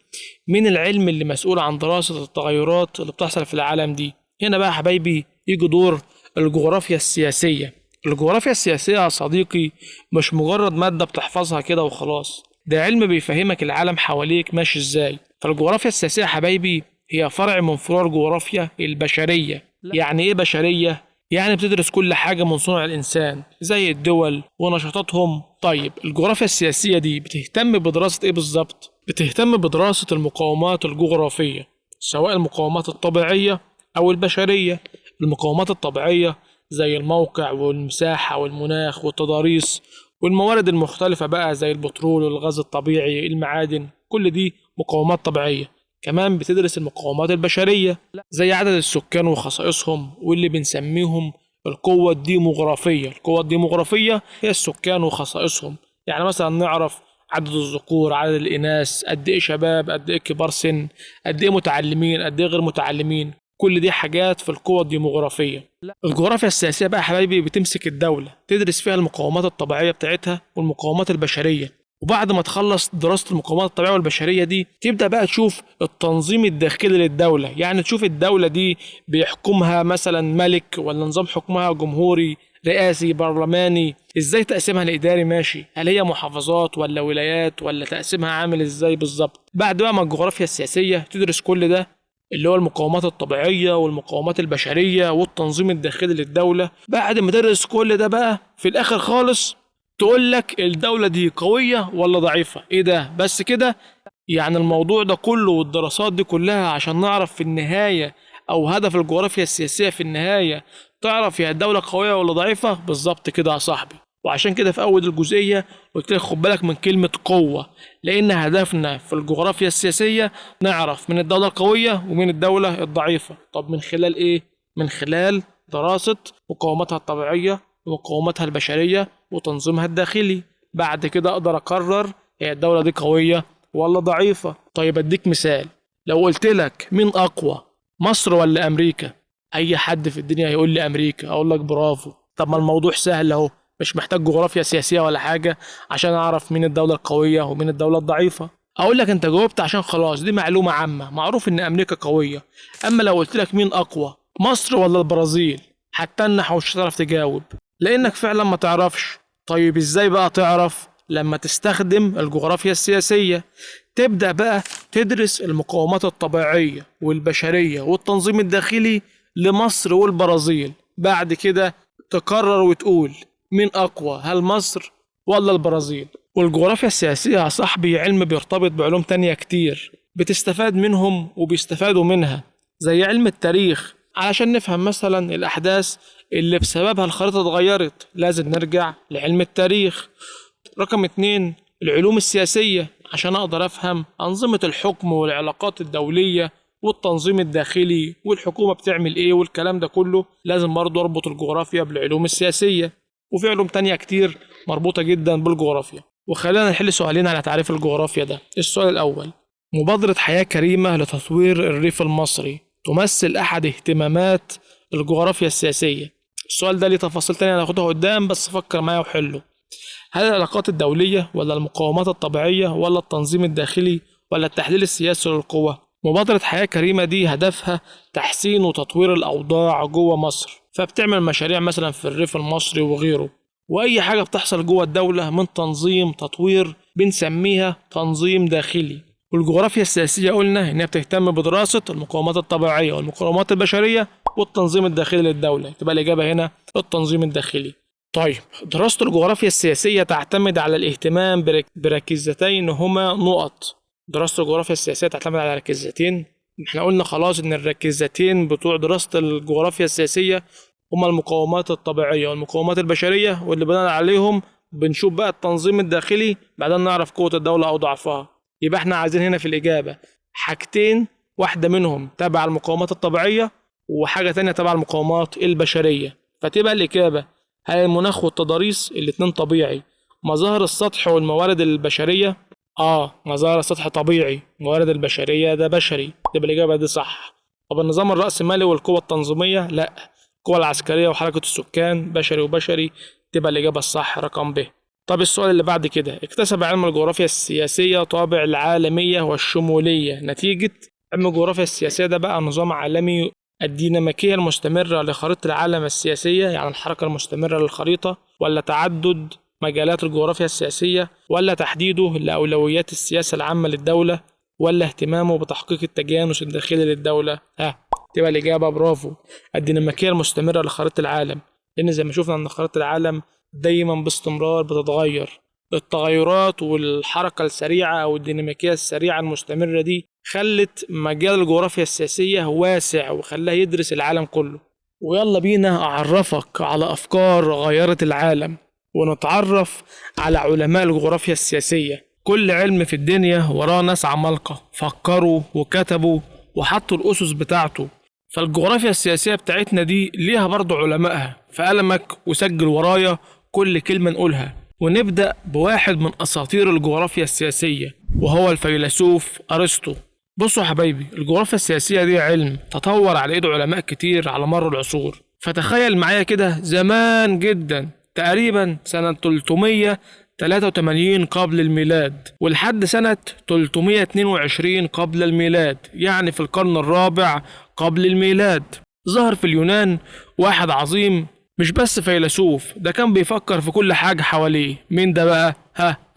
مين العلم اللي مسؤول عن دراسة التغيرات اللي بتحصل في العالم دي؟ هنا بقى يا حبايبي يجي دور الجغرافيا السياسية. الجغرافيا السياسية يا صديقي مش مجرد مادة بتحفظها كده وخلاص، ده علم بيفهمك العالم حواليك ماشي ازاي. فالجغرافيا السياسية يا حبايبي هي فرع من فروع الجغرافيا البشرية. يعني ايه بشرية؟ يعني بتدرس كل حاجة من صنع الإنسان زي الدول ونشاطاتهم. طيب الجغرافيا السياسية دي بتهتم بدراسة ايه بالظبط؟ بتهتم بدراسة المقاومات الجغرافية، سواء المقاومات الطبيعية أو البشرية. المقاومات الطبيعية زي الموقع والمساحة والمناخ والتضاريس، والموارد المختلفة بقى زي البترول والغاز الطبيعي المعادن، كل دي مقاومات طبيعية. كمان بتدرس المقاومات البشرية زي عدد السكان وخصائصهم، واللي بنسميهم القوة الديموغرافية. القوة الديموغرافية هي السكان وخصائصهم، يعني مثلا نعرف عدد الذكور، عدد الإناث، قد إيه شباب، قد إيه كبار سن، قد إيه متعلمين، قد إيه غير متعلمين. كل دي حاجات في القوة الديموغرافية. الجغرافيا السياسية بقى يا حبايبي بتمسك الدولة، تدرس فيها المقاومات الطبيعية بتاعتها والمقاومات البشرية. وبعد ما تخلص دراسة المقاومات الطبيعية والبشرية دي تبدأ بقى تشوف التنظيم الداخلي للدولة، يعني تشوف الدولة دي بيحكمها مثلا ملك ولا نظام حكمها جمهوري رئاسي برلماني، ازاي تقسيمها الإداري ماشي، هل هي محافظات ولا ولايات ولا تقسيمها عامل ازاي بالظبط. بعد بقى ما الجغرافيا السياسية تدرس كل ده اللي هو المقاومات الطبيعية والمقاومات البشرية والتنظيم الداخلي للدولة، بعد ما تدرس كل ده بقى في الآخر خالص تقول لك الدولة دي قوية ولا ضعيفة. ايه ده بس كده؟ يعني الموضوع ده كله والدراسات دي كلها عشان نعرف في النهاية، او هدف الجغرافيا السياسية في النهاية تعرف هي الدولة قوية ولا ضعيفة؟ بالظبط كده يا صاحبي. وعشان كده في اول الجزئية قلت لك خد بالك من كلمة قوة، لان هدفنا في الجغرافيا السياسية نعرف من الدولة القوية ومن الدولة الضعيفة. طب من خلال ايه؟ من خلال دراسة مقاوماتها الطبيعية ومقاوماتها البشرية وتنظيمها الداخلي. بعد كده اقدر اقرر هي الدولة دي قوية ولا ضعيفة. طيب اديك مثال، لو قلت لك مين اقوى، مصر ولا امريكا؟ اي حد في الدنيا هيقول لي امريكا، اقول لك برافو. طب ما الموضوع سهل اهو، مش محتاج جغرافيا سياسية ولا حاجة عشان اعرف مين الدولة القوية ومين الدولة الضعيفة. اقول لك انت جاوبت عشان خلاص دي معلومة عامة، معروف ان امريكا قوية. اما لو قلت لك مين اقوى، مصر ولا البرازيل، هتتنح ومش هتعرف تجاوب لانك فعلا ما تعرفش. طيب ازاي بقى تعرف؟ لما تستخدم الجغرافيا السياسية، تبدأ بقى تدرس المقاومات الطبيعية والبشرية والتنظيم الداخلي لمصر والبرازيل. بعد كده تقرر وتقول مين أقوى، هل مصر ولا البرازيل؟ والجغرافيا السياسية يا صاحبي علم بيرتبط بعلوم تانية كتير بتستفاد منهم وبيستفادوا منها، زي علم التاريخ. علشان نفهم مثلا الأحداث اللي بسببها الخريطة اتغيرت لازم نرجع لعلم التاريخ. رقم اتنين العلوم السياسية، عشان أقدر أفهم أنظمة الحكم والعلاقات الدولية والتنظيم الداخلي والحكومة بتعمل إيه والكلام ده كله، لازم برضه أربط الجغرافيا بالعلوم السياسية. وفي علوم تانية كتير مربوطة جدا بالجغرافيا. وخلينا نحل سؤالين على تعريف الجغرافيا ده. السؤال الأول، مبادرة حياة كريمة لتطوير الريف المصري تمثل أحد اهتمامات الجغرافيا السياسية. السؤال ده ليه تفاصيل تانية هناخدها قدام، بس فكر معايا وحله. هل العلاقات الدولية ولا المقاومات الطبيعية ولا التنظيم الداخلي ولا التحليل السياسي للقوة؟ مبادرة حياة كريمة دي هدفها تحسين وتطوير الأوضاع جوه مصر، فبتعمل مشاريع مثلا في الريف المصري وغيره. وأي حاجة بتحصل جوه الدولة من تنظيم تطوير بنسميها تنظيم داخلي. والجغرافيا السياسية قلنا إنها بتهتم بدراسة المقاومات الطبيعية والمقاومات البشرية والتنظيم الداخلي للدولة. تبقى الإجابة هنا التنظيم الداخلي. طيب دراسة الجغرافيا السياسية تعتمد على الاهتمام بركيزتين هما نقط. دراسة الجغرافيا السياسية تعتمد على ركيزتين. احنا قلنا خلاص ان الركيزتين بتوع دراسة الجغرافيا السياسية هما المقاومات الطبيعية والمقاومات البشرية، واللي بناء عليهم بنشوف بقى التنظيم الداخلي، بعدين نعرف قوة الدولة او ضعفها. يبقى احنا عايزين هنا في الإجابة حاجتين، واحدة منهم تبع المقاومات الطبيعية وحاجة تانية تبع المقاومات البشرية. فتبقى الإجابة هل المناخ والتضاريس الاتنين طبيعي، مظاهر السطح والموارد البشرية مظاهر سطح طبيعي، موارد البشرية ده بشري، تبقى الإجابة دي صح. طب النظام الرأسمالي والقوة التنظيمية؟ لا، القوة العسكرية وحركة السكان بشري وبشري، تبقى الإجابة الصح رقم ب. طب السؤال اللي بعد كده، اكتسب علم الجغرافيا السياسية طابع العالمية والشمولية نتيجة علم الجغرافيا السياسية ده بقى نظام عالمي، الديناميكية المستمرة لخريطة العالم السياسية، يعني الحركة المستمرة للخريطة، ولا تعدد مجالات الجغرافيا السياسية، ولا تحديده لأولويات السياسة العامة للدولة، ولا اهتمامه بتحقيق التجانس الداخلي للدولة؟ تبقى الإجابة برافو، الديناميكية المستمرة لخريطة العالم، لأن زي ما شفنا أن خريطة العالم دايما باستمرار بتتغير. التغيرات والحركة السريعة أو الديناميكية السريعة المستمرة دي خلت مجال الجغرافيا السياسية واسع وخلاه يدرس العالم كله. ويلا بينا أعرفك على أفكار غيرت العالم، ونتعرف على علماء الجغرافيا السياسية. كل علم في الدنيا وراه ناس عمالقة فكروا وكتبوا وحطوا الأسس بتاعته، فالجغرافيا السياسية بتاعتنا دي ليها برضو علمائها، فقلمك وسجل ورايا كل كلمة نقولها. ونبدأ بواحد من أساطير الجغرافيا السياسية، وهو الفيلسوف أرسطو. بصوا يا حبايبي، الجغرافيا السياسية دي علم تطور على ايد علماء كتير على مر العصور. فتخيل معايا كده زمان جدا، تقريبا سنة 383 قبل الميلاد ولحد سنة 322 قبل الميلاد، يعني في القرن الرابع قبل الميلاد، ظهر في اليونان واحد عظيم، مش بس فيلسوف، ده كان بيفكر في كل حاجة حواليه. مين ده بقى؟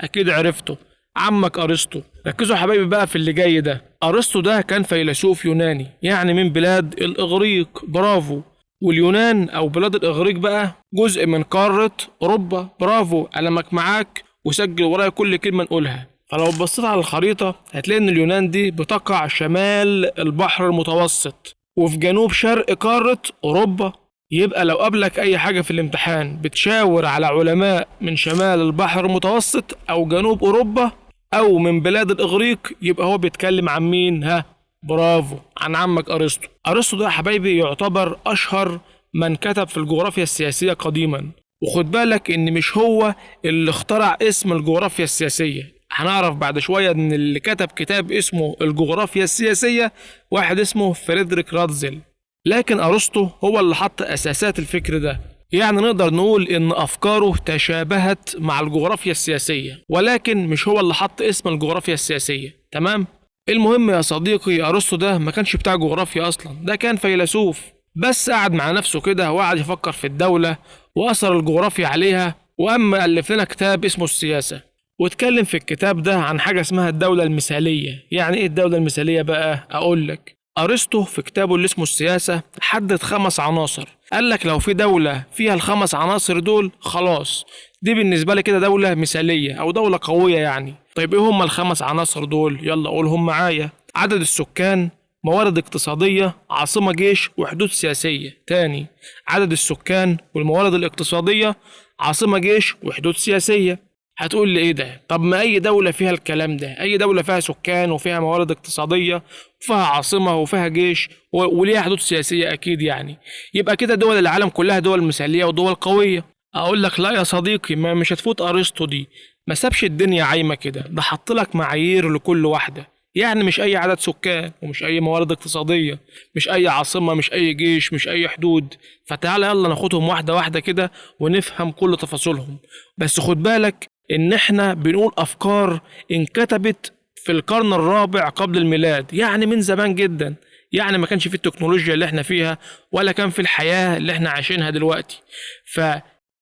أكيد عرفته، عمك أرسطو. ركزوا يا حبايبي بقى في اللي جاي ده. أرسطو ده كان فيلسوف يوناني، يعني من بلاد الإغريق، برافو. واليونان أو بلاد الإغريق بقى جزء من قارة أوروبا، برافو، قلمك معاك وسجل ورايا كل كلمة نقولها. فلو بصيت على الخريطة هتلاقي إن اليونان دي بتقع شمال البحر المتوسط وفي جنوب شرق قارة أوروبا. يبقى لو قابلك أي حاجة في الامتحان بتشاور على علماء من شمال البحر المتوسط أو جنوب أوروبا أو من بلاد الإغريق، يبقى هو بيتكلم عن مين؟ برافو، عن عمك أرسطو. أرسطو ده يا حبايبي يعتبر أشهر من كتب في الجغرافيا السياسية قديما، وخد بالك إن مش هو اللي اخترع اسم الجغرافيا السياسية. هنعرف بعد شوية إن اللي كتب كتاب اسمه الجغرافيا السياسية واحد اسمه فريدريك راتزل، لكن أرسطو هو اللي حط أساسات الفكر ده. يعني نقدر نقول إن أفكاره تشابهت مع الجغرافيا السياسية، ولكن مش هو اللي حط اسم الجغرافيا السياسية، تمام؟ المهم يا صديقي، أرسطو ده ما كانش بتاع جغرافيا أصلا، ده كان فيلسوف، بس قعد مع نفسه كده وقعد يفكر في الدولة وأثر الجغرافيا عليها، وأما ألف لنا كتاب اسمه السياسة، واتكلم في الكتاب ده عن حاجة اسمها الدولة المثالية. يعني إيه الدولة المثالية بقى؟ أقول لك. أرسطو في كتابه اللي اسمه السياسة حدد 5 عناصر، قال لك لو في دولة فيها ال5 عناصر دول خلاص دي بالنسبة لي كده دولة مثالية أو دولة قوية يعني. طيب إيه هم ال5 عناصر دول؟ يلا قولهم معايا. عدد السكان، موارد اقتصادية، عاصمة، جيش، وحدود سياسية. تاني، عدد السكان والموارد الاقتصادية، عاصمة، جيش، وحدود سياسية. هتقول لي ايه ده؟ طب ما اي دولة فيها الكلام ده، اي دولة فيها سكان وفيها موارد اقتصادية وفيها عاصمة وفيها جيش وليها حدود سياسية اكيد يعني، يبقى كده دول العالم كلها دول مثالية ودول قوية. اقول لك لا يا صديقي، ما مش هتفوت ارسطو دي، ما سابش الدنيا عايمة كده، ده حط لك معايير لكل واحدة. يعني مش اي عدد سكان ومش اي موارد اقتصادية، مش اي عاصمة، مش اي جيش، مش اي حدود. فتعالى يلا ناخدهم واحدة واحدة كده ونفهم كل تفاصيلهم. بس خد بالك ان احنا بنقول افكار انكتبت في القرن الرابع قبل الميلاد، يعني من زمان جدا، يعني ما كانش في التكنولوجيا اللي احنا فيها ولا كان في الحياة اللي احنا عايشينها دلوقتي.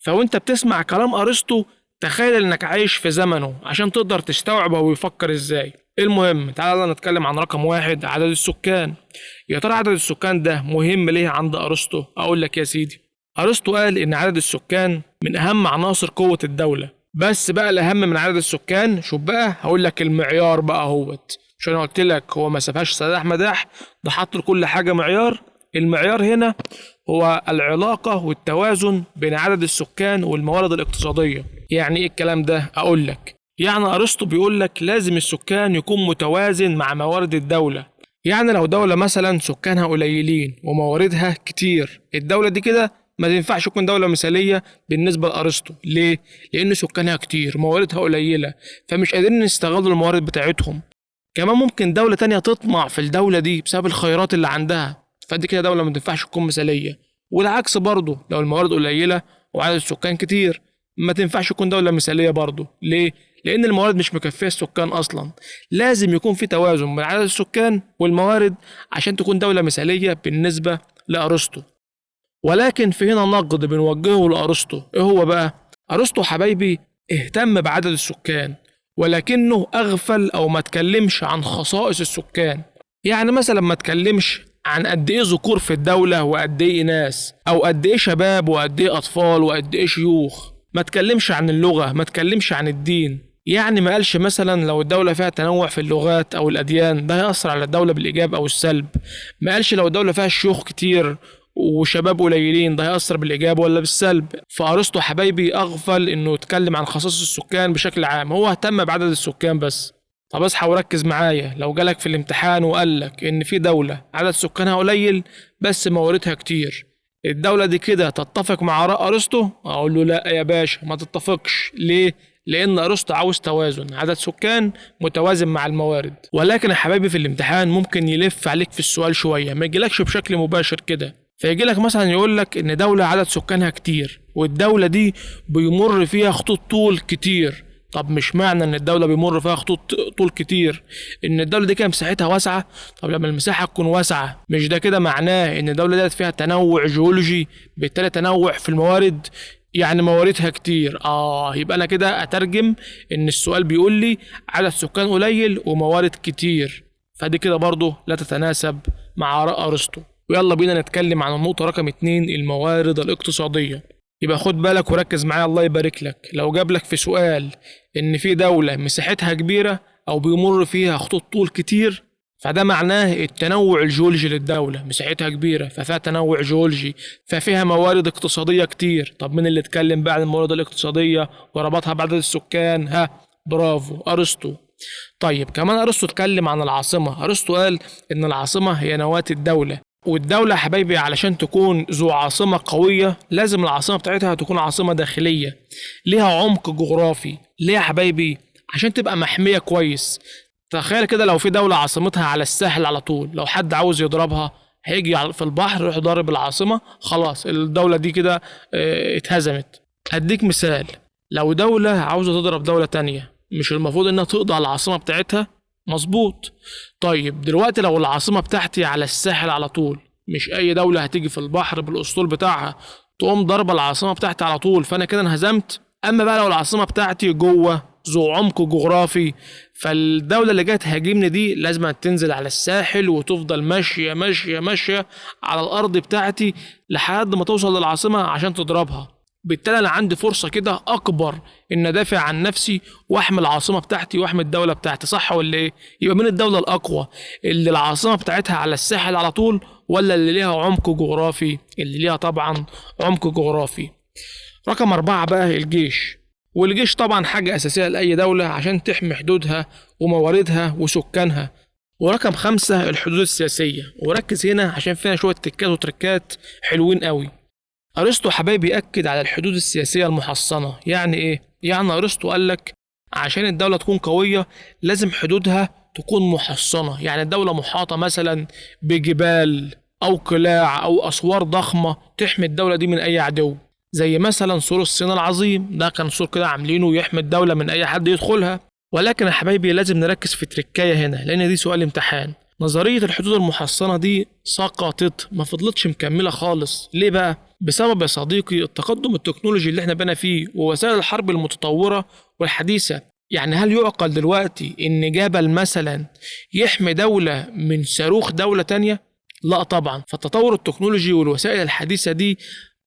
فوانت بتسمع كلام ارسطو تخيل انك عايش في زمنه عشان تقدر تستوعب هو بيفكر ازاي. المهم تعالى نتكلم عن رقم 1، عدد السكان. يا ترى عدد السكان ده مهم ليه عند ارسطو؟ اقول لك يا سيدي. ارسطو قال ان عدد السكان من اهم عناصر قوة الدولة. بس بقى الاهم من عدد السكان، شوف بقى هقول لك المعيار بقى اهوت، مش انا قلت لك هو ما سابهاش سداح مداح، ده حط لكل حاجه معيار. المعيار هنا هو العلاقه والتوازن بين عدد السكان والموارد الاقتصاديه. يعني ايه الكلام ده؟ اقول لك. يعني ارسطو بيقول لك لازم السكان يكون متوازن مع موارد الدوله. يعني لو دوله مثلا سكانها قليلين ومواردها كتير، الدوله دي كده ما تنفعش تكون دولة مثالية بالنسبة لأرسطو. ليه؟ لأن سكانها كتير، مواردها قليلة، فمش قادرين يستغلوا الموارد بتاعتهم. كمان ممكن دولة تانية تطمع في الدولة دي بسبب الخيرات اللي عندها، فدي كده دولة ما تنفعش تكون مثالية. والعكس برضه، لو الموارد قليلة وعدد السكان كتير ما تنفعش تكون دولة مثالية برضه. ليه؟ لأن الموارد مش مكفية السكان أصلا. لازم يكون في توازن بين عدد السكان والموارد عشان تكون دولة مثالية بالنسبة لأرسطو. ولكن في هنا نقد بنوجهه لأرسطو، إيه هو بقى؟ أرسطو حبايبي اهتم بعدد السكان، ولكنه أغفل أو ما تكلمش عن خصائص السكان. يعني مثلا ما تكلمش عن قد ايه ذكور في الدولة وقد ايه ناس، او قد ايه شباب وقد ايه اطفال وقد ايه شيوخ. ما تكلمش عن اللغة، ما تكلمش عن الدين. يعني ما قالش مثلا لو الدولة فيها تنوع في اللغات او الاديان ده هيأثر على الدولة بالايجاب او السلب. ما قالش لو الدولة فيها شيوخ كتير وشباب قليلين ده هيأثر بالإيجاب ولا بالسلب. فأرسطو حبايبي أغفل إنه يتكلم عن خصائص السكان بشكل عام، هو اهتم بعدد السكان بس. طب اصحى وركز معايا، لو جالك في الامتحان وقالك إن في دولة عدد سكانها قليل بس مواردها كتير، الدولة دي كده تتفق مع آراء أرسطو؟ أقول له لا يا باشا ما تتفقش. ليه؟ لأن أرسطو عاوز توازن، عدد سكان متوازن مع الموارد. ولكن يا حبايبي في الامتحان ممكن يلف عليك في السؤال شوية، ما يجيلكش بشكل مباشر كده، فيجي لك مثلا يقول لك ان دولة عدد سكانها كتير والدولة دي بيمر فيها خطوط طول كتير. طب مش معنى ان الدولة بيمر فيها خطوط طول كتير ان الدولة دي كده مساحتها واسعة؟ طب لما المساحة تكون واسعة مش ده كده معناه ان الدولة دي فيها تنوع جيولوجي، بالتالي تنوع في الموارد، يعني مواردها كتير. يبقى انا كده اترجم ان السؤال بيقول لي عدد سكان قليل وموارد كتير، فدي كده برضه لا تتناسب مع آراء أرسطو. ويلا بينا نتكلم عن النقطة رقم 2، الموارد الاقتصادية. يبقى خد بالك وركز معايا الله يبارك لك، لو جاب لك في سؤال إن في دولة مساحتها كبيرة أو بيمر فيها خطوط طول كتير، فده معناه التنوع الجيولوجي للدولة، مساحتها كبيرة ففيها تنوع جيولوجي، ففيها موارد اقتصادية كتير. طب مين اللي اتكلم بقى عن الموارد الاقتصادية وربطها بعدد السكان؟ برافو أرسطو. طيب كمان أرسطو اتكلم عن العاصمة. أرسطو قال إن العاصمة هي نواة الدولة، والدولة يا حبايبي علشان تكون ذو عاصمة قوية لازم العاصمة بتاعتها تكون عاصمة داخلية ليها عمق جغرافي. ليه يا حبايبي؟ عشان تبقى محمية كويس. تخيل كده لو في دولة عاصمتها على الساحل على طول، لو حد عاوز يضربها هيجي في البحر يروح ضارب العاصمة، خلاص الدولة دي كده اتهزمت. هديك مثال، لو دولة عاوزة تضرب دولة تانية مش المفروض انها تقضي على العاصمة بتاعتها؟ مظبوط. طيب دلوقتي لو العاصمة بتاعتي على الساحل على طول، مش اي دولة هتيجي في البحر بالاسطول بتاعها تقوم ضربة العاصمة بتاعتي على طول، فانا كده انهزمت. اما بقى لو العاصمة بتاعتي جوه ذو عمق جغرافي، فالدولة اللي جاية تهاجمني دي لازم تنزل على الساحل وتفضل ماشية ماشية ماشية على الارض بتاعتي لحد ما توصل للعاصمة عشان تضربها. بالتالي انا عندي فرصة كده اكبر ان ادافع عن نفسي واحمي العاصمة بتاعتي واحمي الدولة بتاعتي، صح ولا ايه؟ يبقى مين الدولة الاقوى، اللي العاصمة بتاعتها على الساحل على طول ولا اللي ليها عمق جغرافي؟ اللي ليها طبعا عمق جغرافي. رقم 4 بقى الجيش. والجيش طبعا حاجة اساسية لاي دولة عشان تحمي حدودها ومواردها وسكانها. ورقم 5 الحدود السياسية، وركز هنا عشان فيها شوية تكات وتركات حلوين قوي. أرسطو حبايبي يأكد على الحدود السياسية المحصنة. يعني إيه؟ يعني أرسطو قالك عشان الدولة تكون قوية لازم حدودها تكون محصنة، يعني الدولة محاطة مثلا بجبال أو قلاع أو أسوار ضخمة تحمي الدولة دي من أي عدو، زي مثلا سور الصين العظيم، ده كان سور كده عاملينه يحمي الدولة من أي حد يدخلها. ولكن يا حبايبي لازم نركز في تركاية هنا لأن دي سؤال امتحان. نظرية الحدود المحصنة دي سقطت، ما فضلتش مكملة خالص. ليه بقى؟ بسبب يا صديقي التقدم التكنولوجي اللي احنا بقينا فيه ووسائل الحرب المتطورة والحديثة. يعني هل يعقل دلوقتي ان جبل مثلا يحمي دولة من صاروخ دولة تانية؟ لا طبعا. فالتطور التكنولوجي والوسائل الحديثة دي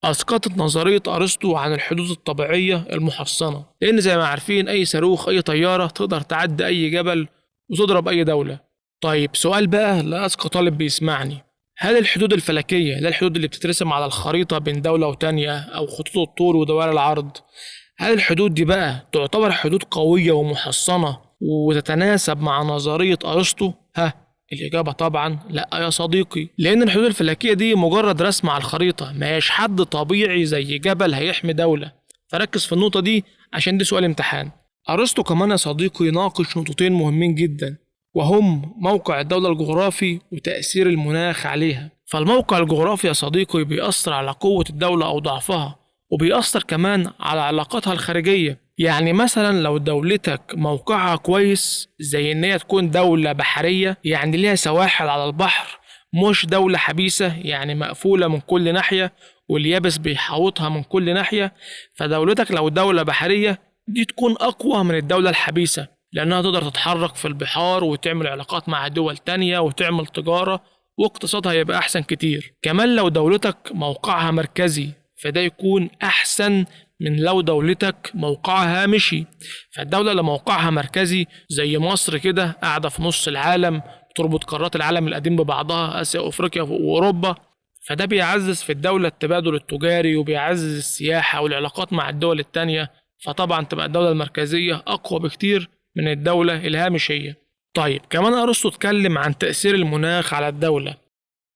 اسقطت نظرية ارسطو عن الحدود الطبيعية المحصنة، لان زي ما عارفين اي صاروخ اي طيارة تقدر تعدي اي جبل وتضرب اي دولة. طيب سؤال بقى لأذكى طالب بيسمعني، هل الحدود الفلكية اللي الحدود اللي بتترسم على الخريطة بين دولة وتانية أو خطوط الطول ودوائر العرض، هل الحدود دي بقى تعتبر حدود قوية ومحصنة وتتناسب مع نظرية أرسطو؟ الإجابة طبعا لأ يا صديقي، لأن الحدود الفلكية دي مجرد رسم على الخريطة، ما هيش حد طبيعي زي جبل هيحمي دولة. فركز في النقطة دي عشان دي سؤال امتحان. أرسطو كمان يا صديقي ناقش نقطتين مهمين جدا، وهم موقع الدولة الجغرافي وتأثير المناخ عليها. فالموقع الجغرافي يا صديقي بيأثر على قوة الدولة أو ضعفها، وبيأثر كمان على علاقاتها الخارجية. يعني مثلا لو دولتك موقعها كويس، زي إن هي تكون دولة بحرية يعني ليها سواحل على البحر، مش دولة حبيسة يعني مقفولة من كل ناحية واليابس بيحاوطها من كل ناحية، فدولتك لو دولة بحرية دي تكون أقوى من الدولة الحبيسة، لأنها تقدر تتحرك في البحار وتعمل علاقات مع دول تانية وتعمل تجارة، واقتصادها يبقى أحسن كتير. كمان لو دولتك موقعها مركزي فده يكون أحسن من لو دولتك موقعها هامشي. فالدولة اللي موقعها مركزي زي مصر كده قاعدة في نص العالم، تربط قارات العالم القديم ببعضها، آسيا وأفريقيا وأوروبا، فده بيعزز في الدولة التبادل التجاري وبيعزز السياحة والعلاقات مع الدول التانية، فطبعا تبقى الدولة المركزية أقوى بكتير من الدولة الهامشية. طيب كمان أرسطو اتكلم عن تأثير المناخ على الدولة.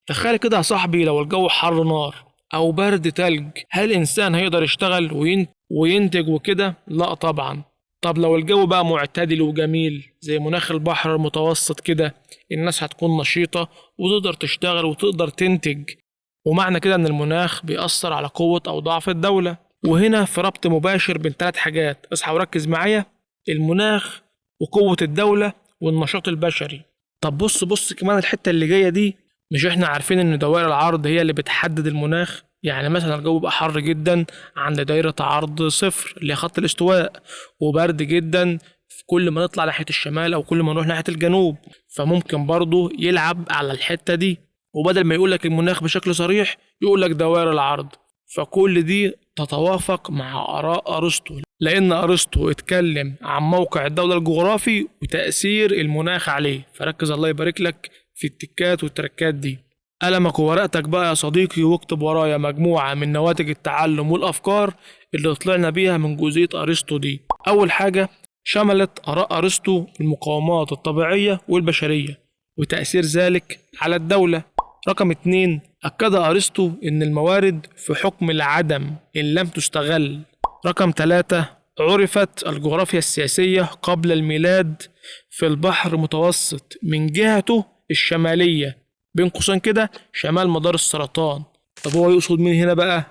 تخيل كده يا صاحبي لو الجو حر نار أو برد تلج، هل الإنسان هيقدر يشتغل وينتج وكده؟ لا طبعا. طب لو الجو بقى معتدل وجميل زي مناخ البحر المتوسط كده، الناس هتكون نشيطة وتقدر تشتغل وتقدر تنتج. ومعنى كده إن المناخ بيأثر على قوة أو ضعف الدولة. وهنا في ربط مباشر بين 3 حاجات، اصحى وركز معايا: المناخ وقوة الدولة والنشاط البشري. طب بص كمان الحتة اللي جاية دي، مش احنا عارفين ان دوائر العرض هي اللي بتحدد المناخ؟ يعني مثلا الجو بقى حر جدا عند دايرة عرض 0 اللي هي خط الاستواء، وبرد جدا في كل ما نطلع ناحية الشمال او كل ما نروح ناحية الجنوب، فممكن برضو يلعب على الحتة دي، وبدل ما يقولك المناخ بشكل صريح يقولك دوائر العرض. فكل دي تتوافق مع آراء أرسطو، لأن أرسطو اتكلم عن موقع الدولة الجغرافي وتأثير المناخ عليه. فركز الله يبارك لك في التكات والتركات دي. قلمك وورقتك بقى يا صديقي، واكتب ورايا مجموعة من نواتج التعلم والأفكار اللي طلعنا بيها من جزئية أرسطو دي. أول حاجة، شملت آراء أرسطو المقاومات الطبيعية والبشرية وتأثير ذلك على الدولة. رقم 2، أكد أرسطو إن الموارد في حكم العدم إن لم تستغل. رقم 3، عرفت الجغرافيا السياسية قبل الميلاد في البحر المتوسط من جهته الشمالية، بين قوسين كده شمال مدار السرطان. طب هو يقصد مين هنا بقى؟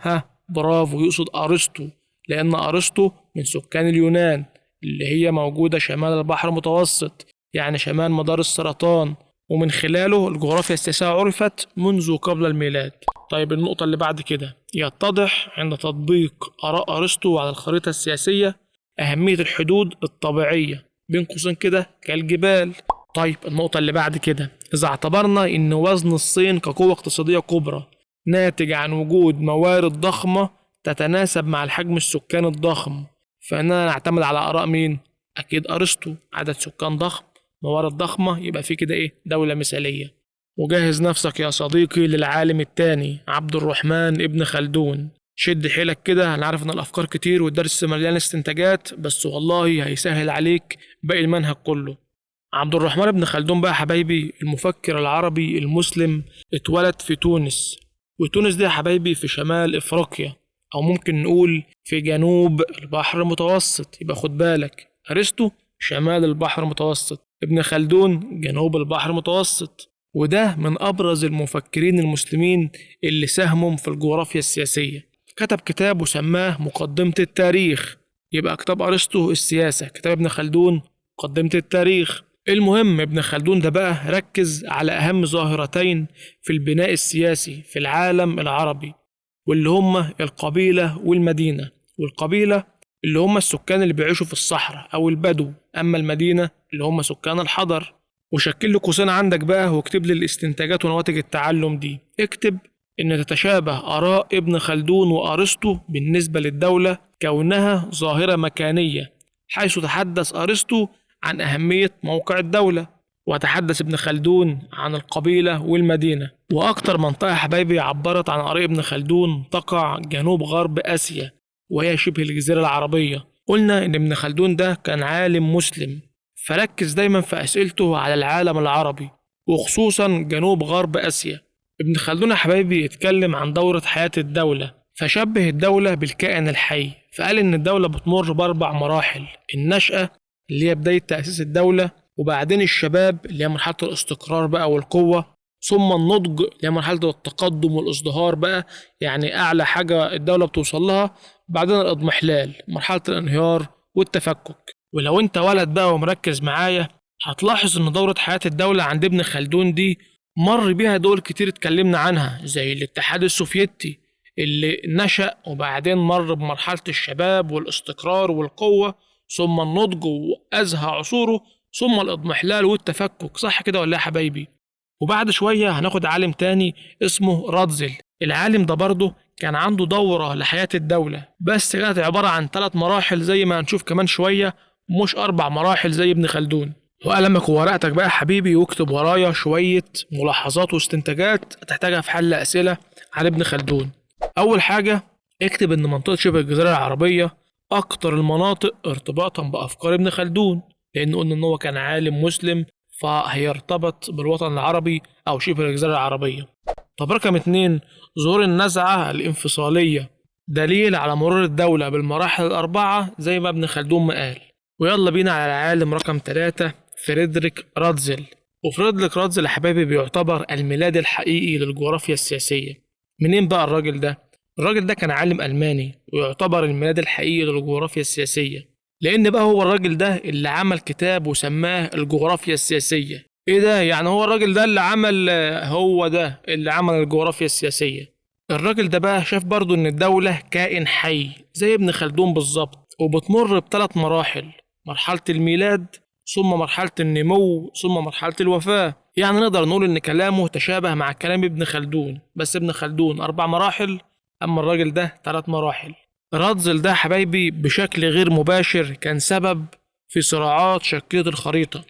برافو، يقصد أرسطو، لأن أرسطو من سكان اليونان اللي هي موجودة شمال البحر المتوسط، يعني شمال مدار السرطان، ومن خلاله الجغرافيا السياسية عرفت منذ قبل الميلاد. طيب النقطة اللي بعد كده، يتضح عند تطبيق آراء أرسطو على الخريطة السياسية أهمية الحدود الطبيعية بين قوسين كده كالجبال. طيب النقطة اللي بعد كده، إذا اعتبرنا إن وزن الصين كقوة اقتصادية كبرى ناتج عن وجود موارد ضخمة تتناسب مع الحجم السكاني الضخم، فإننا نعتمد على آراء مين؟ أكيد أرسطو، عدد سكان ضخم، موارد ضخمة، يبقى في كده دولة مثالية. وجهز نفسك يا صديقي للعالم التاني عبد الرحمن ابن خلدون. شد حيلك كده، أنا عارف إن الأفكار كتير والدرس مليان استنتاجات، بس والله هيسهل عليك باقي المنهج كله. عبد الرحمن ابن خلدون بقى حبايبي المفكر العربي المسلم، اتولد في تونس، وتونس دي يا حبايبي في شمال إفريقيا، أو ممكن نقول في جنوب البحر المتوسط. يبقى خد بالك، أرسطو شمال البحر المتوسط، ابن خلدون جنوب البحر المتوسط. وده من أبرز المفكرين المسلمين اللي ساهموا في الجغرافيا السياسية. كتب كتاب وسماه مقدمة التاريخ. يبقى كتاب أرسطو السياسة، كتاب ابن خلدون مقدمة التاريخ. المهم ابن خلدون ده بقى ركز على أهم ظاهرتين في البناء السياسي في العالم العربي، واللي هما القبيلة والمدينة. والقبيلة اللي هم السكان اللي بيعيشوا في الصحراء أو البدو، أما المدينة اللي هم سكان الحضر. وشكل لي قوسين عندك بقى واكتب لي الاستنتاجات ونواتج التعلم دي. اكتب إن تتشابه آراء ابن خلدون وأرسطو بالنسبة للدولة كونها ظاهرة مكانية، حيث تحدث أرسطو عن أهمية موقع الدولة، وتحدث ابن خلدون عن القبيلة والمدينة. وأكتر منطقة حبايبي عبرت عن آراء ابن خلدون تقع جنوب غرب آسيا، وهي شبه الجزيرة العربية. قلنا إن ابن خلدون ده كان عالم مسلم، فركز دايما في أسئلته على العالم العربي، وخصوصا جنوب غرب آسيا. ابن خلدون يا حبايبي يتكلم عن دورة حياة الدولة، فشبه الدولة بالكائن الحي، فقال إن الدولة بتمر بأربع مراحل: النشأة اللي هي بداية تأسيس الدولة، وبعدين الشباب اللي هي مرحلة الاستقرار بقى والقوة، ثم النضج اللي هي مرحلة التقدم والازدهار بقى، يعني أعلى حاجة الدولة بتوصل لها، بعدين الإضمحلال مرحلة الانهيار والتفكك. ولو أنت ولد بقى ومركز معايا هتلاحظ إن دورة حياة الدولة عند ابن خلدون دي مر بيها دول كتير اتكلمنا عنها، زي الاتحاد السوفيتي اللي نشأ وبعدين مر بمرحلة الشباب والاستقرار والقوة، ثم النضج وأزهى عصوره، ثم الإضمحلال والتفكك. صح كده ولا يا حبايبي؟ وبعد شوية هناخد عالم تاني اسمه رادزل. العالم ده برضه كان عنده دورة لحياة الدولة، بس كانت عبارة عن 3 مراحل زي ما هنشوف كمان شوية، مش 4 مراحل زي ابن خلدون. وقلمك وورقتك بقى يا حبيبي واكتب ورايا شوية ملاحظات واستنتاجات هتحتاجها في حل أسئلة عن ابن خلدون. أول حاجة اكتب إن منطقة شبه الجزيرة العربية أكتر المناطق ارتباطا بأفكار ابن خلدون، لأن قلنا إن هو كان عالم مسلم فهيرتبط بالوطن العربي أو شبه الجزيرة العربية. طب رقم 2، ظهور النزعة الانفصالية دليل على مرور الدولة بالمراحل ال4 زي ما ابن خلدون ما قال. ويلا بينا على العالم رقم 3، فريدريك رادزل. وفريدريك رادزل يا حبايبي بيعتبر الميلاد الحقيقي للجغرافيا السياسية. منين بقى الراجل ده؟ الراجل ده كان عالم ألماني ويعتبر الميلاد الحقيقي للجغرافيا السياسية، لأن بقى هو الراجل ده اللي عمل كتاب وسماه الجغرافيا السياسية. إيه ده؟ يعني هو الراجل ده اللي عمل هو ده اللي عمل الجغرافيا السياسية. الراجل ده بقى شاف برضو إن الدولة كائن حي زي ابن خلدون بالظبط، وبتمر ب3 مراحل: مرحلة الميلاد، ثم مرحلة النمو، ثم مرحلة الوفاة. يعني نقدر نقول إن كلامه تشابه مع كلام ابن خلدون، بس ابن خلدون 4 مراحل، أما الراجل ده 3 مراحل. رادزل ده حبايبي بشكل غير مباشر كان سبب في صراعات شكلت الخريطة.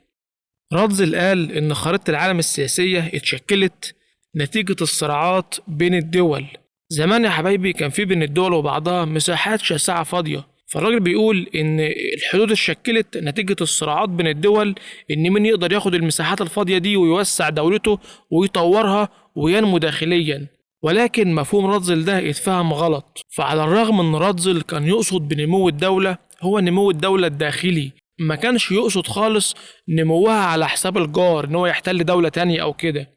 رادزل قال إن خريطة العالم السياسية اتشكلت نتيجة الصراعات بين الدول. زمان يا حبايبي كان في بين الدول وبعضها مساحات شاسعة فاضية، فالراجل بيقول إن الحدود اتشكلت نتيجة الصراعات بين الدول، إن مين يقدر ياخد المساحات الفاضية دي ويوسع دولته ويطورها وينمو داخليا. ولكن مفهوم رادزل ده اتفهم غلط، فعلى الرغم إن رادزل كان يقصد بنمو الدولة هو نمو الدولة الداخلي، ما كانش يقصد خالص نموها على حساب الجار إن هو يحتل دولة تانية أو كده.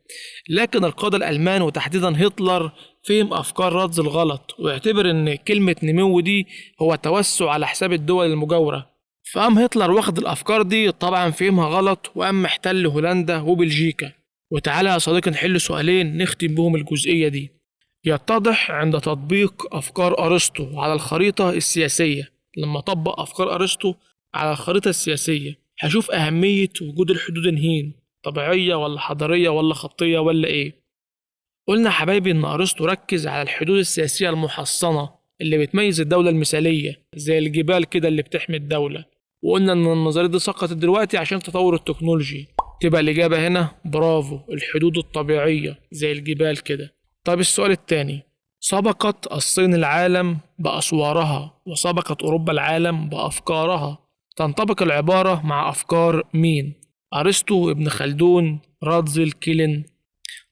لكن القادة الألمان وتحديدا هتلر فهم أفكار رادزل غلط، واعتبر إن كلمة نمو دي هو توسع على حساب الدول المجاورة. فقام هتلر واخد الأفكار دي طبعا فهمها غلط، وقام محتل هولندا وبلجيكا. وتعالى يا صديقي نحل سؤالين نختم بهم الجزئية دي. يتضح عند تطبيق أفكار أرسطو على الخريطة السياسية، لما طبق أفكار أرسطو على الخريطة السياسية هشوف أهمية وجود الحدود هين طبيعية ولا حضارية ولا خطية ولا إيه. قلنا حبايبي إن أرسطو ركز على الحدود السياسية المحصنة اللي بتميز الدولة المثالية زي الجبال كده اللي بتحمي الدولة، وقلنا إن النظرية دي سقطت دلوقتي عشان تطور التكنولوجي. تبقى الإجابة هنا برافو، الحدود الطبيعية زي الجبال كده. طب السؤال التاني، سبقت الصين العالم بأسوارها وسبقت أوروبا العالم بأفكارها، تنطبق العبارة مع أفكار مين؟ أرسطو، ابن خلدون، رادزل، كيلين؟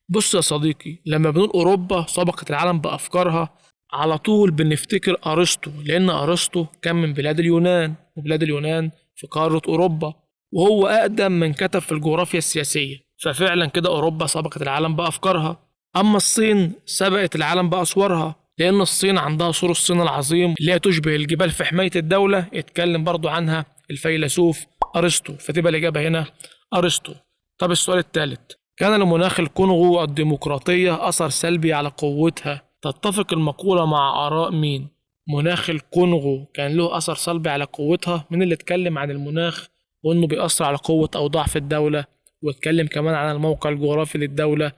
بص يا صديقي، لما بنقول أوروبا سبقت العالم بأفكارها على طول بنفتكر أرسطو، لأن أرسطو كان من بلاد اليونان، وبلاد اليونان في قارة أوروبا، وهو أقدم من كتب في الجغرافيا السياسية، ففعلا كده أوروبا سبقت العالم بأفكارها. أما الصين سبقت العالم بأسوارها، لأن الصين عندها سور الصين العظيم اللي هي تشبه الجبال في حماية الدولة، اتكلم برضو عنها الفيلسوف أرسطو، فتبقى الإجابة هنا أرسطو. طب السؤال الثالث، كان لمناخ الكونغو الديمقراطية أثر سلبي على قوتها، تتفق المقولة مع آراء مين؟ مناخ الكونغو كان له أثر سلبي على قوتها، من اللي اتكلم عن المناخ وإنه بيأثر على قوة أو ضعف الدولة، واتكلم كمان عن الموقع الجغرافي للدولة.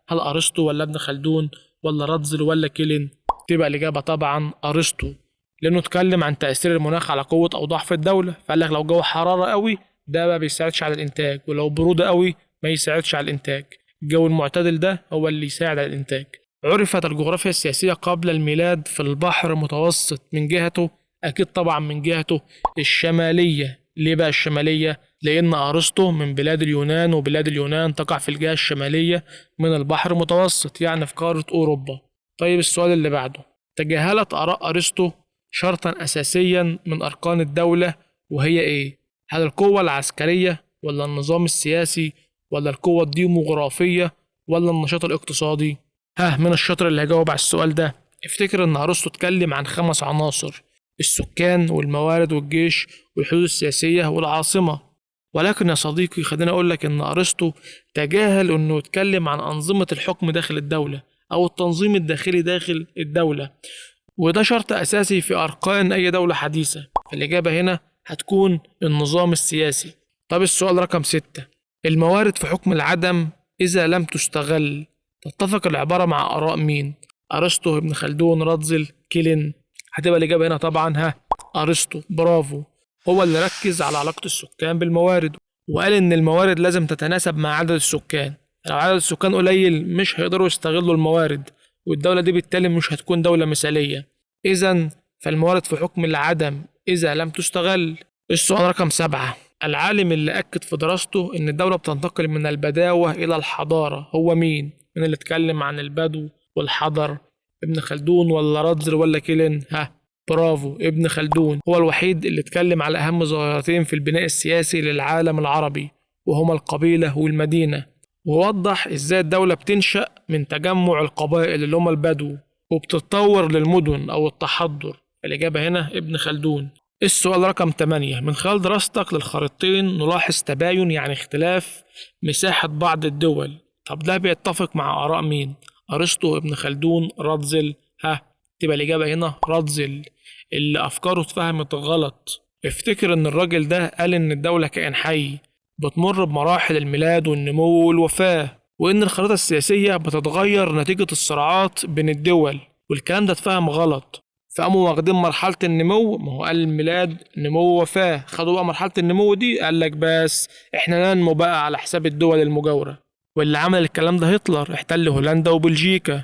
هل أرسطو ولا ابن خلدون ولا رادزل ولا كيلين؟ تبقى الإجابة طبعا أرسطو، لأنه اتكلم عن تأثير المناخ على قوة أو ضعف الدولة، فقال لك لو جو حرارة قوي ده ما بيساعدش على الإنتاج، ولو برودة قوي ما يساعدش على الإنتاج، الجو المعتدل ده هو اللي يساعد على الإنتاج. عرفت الجغرافيا السياسية قبل الميلاد في البحر المتوسط من جهته، أكيد طبعا من جهته الشمالية ليه بقى الشمالية؟ لأن أرسطو من بلاد اليونان، وبلاد اليونان تقع في الجهة الشمالية من البحر المتوسط، يعني في قارة أوروبا. طيب السؤال اللي بعده، تجاهلت آراء أرسطو شرطا أساسيا من أركان الدولة، وهي إيه؟ هل القوة العسكرية، ولا النظام السياسي، ولا القوة الديموغرافية، ولا النشاط الاقتصادي؟ من الشاطر اللي هجاوب على السؤال ده؟ افتكر إن أرسطو اتكلم عن 5 عناصر: السكان والموارد والجيش والحدود السياسية والعاصمة. ولكن يا صديقي خليني أقول لك إن أرسطو تجاهل إنه يتكلم عن أنظمة الحكم داخل الدولة أو التنظيم الداخلي داخل الدولة، وده شرط أساسي في أركان أي دولة حديثة. فالإجابة هنا هتكون النظام السياسي. طب السؤال رقم 6، الموارد في حكم العدم إذا لم تستغل، تتفق العبارة مع آراء مين؟ أرسطو، ابن خلدون، راتزل، كيلين؟ هتبقى الإجابة هنا طبعا أرسطو. برافو. هو اللي ركز على علاقة السكان بالموارد، وقال إن الموارد لازم تتناسب مع عدد السكان. لو عدد السكان قليل مش هيقدروا يستغلوا الموارد، والدولة دي بالتالي مش هتكون دولة مثالية. إذا فالموارد في حكم العدم إذا لم تستغل. السؤال رقم 7، العالم اللي أكد في دراسته إن الدولة بتنتقل من البداوة إلى الحضارة هو مين؟ من اللي اتكلم عن البدو والحضر؟ ابن خلدون ولا راتزل ولا كيلين؟ برافو، ابن خلدون. هو الوحيد اللي اتكلم على أهم ظاهرتين في البناء السياسي للعالم العربي، وهما القبيلة والمدينة، ووضح إزاي الدولة بتنشأ من تجمع القبائل اللي هما البدو، وبتتطور للمدن أو التحضر. الإجابة هنا ابن خلدون. السؤال رقم 8، من خلال دراستك للخريطتين نلاحظ تباين يعني اختلاف مساحة بعض الدول. طب ده بيتفق مع آراء مين؟ أرسطو، ابن خلدون، راتزل؟ تبقى الإجابة هنا راتزل، اللي أفكاره اتفهمت غلط. افتكر إن الراجل ده قال إن الدولة كائن حي بتمر بمراحل الميلاد والنمو والوفاة، وإن الخريطة السياسية بتتغير نتيجة الصراعات بين الدول، والكلام ده اتفهم غلط. فقاموا واخدين مرحلة النمو، ما هو قال الميلاد نمو ووفاة، خدوا بقى مرحلة النمو دي قال لك بس احنا ننمو بقى على حساب الدول المجاورة. واللي عمل الكلام ده هتلر، احتل هولندا وبلجيكا،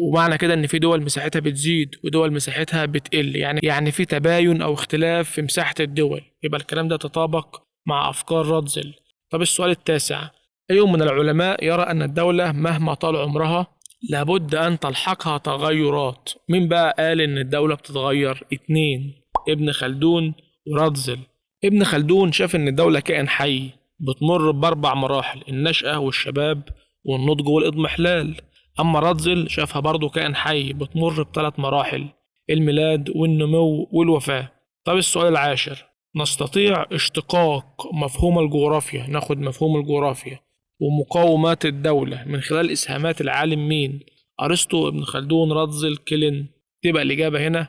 ومعنى كده ان في دول مساحتها بتزيد ودول مساحتها بتقل، يعني في تباين او اختلاف في مساحة الدول. يبقى الكلام ده تطابق مع افكار راتزل. طب السؤال التاسع، اي من العلماء يرى ان الدولة مهما طال عمرها لابد ان تلحقها تغيرات؟ مين بقى قال ان الدولة بتتغير؟ 2، ابن خلدون وراتزل. ابن خلدون شاف ان الدولة كائن حي بتمر ب4 مراحل: النشأة والشباب والنضج والإضمحلال. أما راتزل شافها برضو كائن حي بتمر ب3 مراحل: الميلاد والنمو والوفاة. طب السؤال العاشر، نستطيع اشتقاق مفهوم الجغرافيا، ناخد مفهوم الجغرافيا ومقاومات الدولة من خلال إسهامات العالم مين؟ أرسطو، ابن خلدون، راتزل، كيلين؟ تبقى الإجابة هنا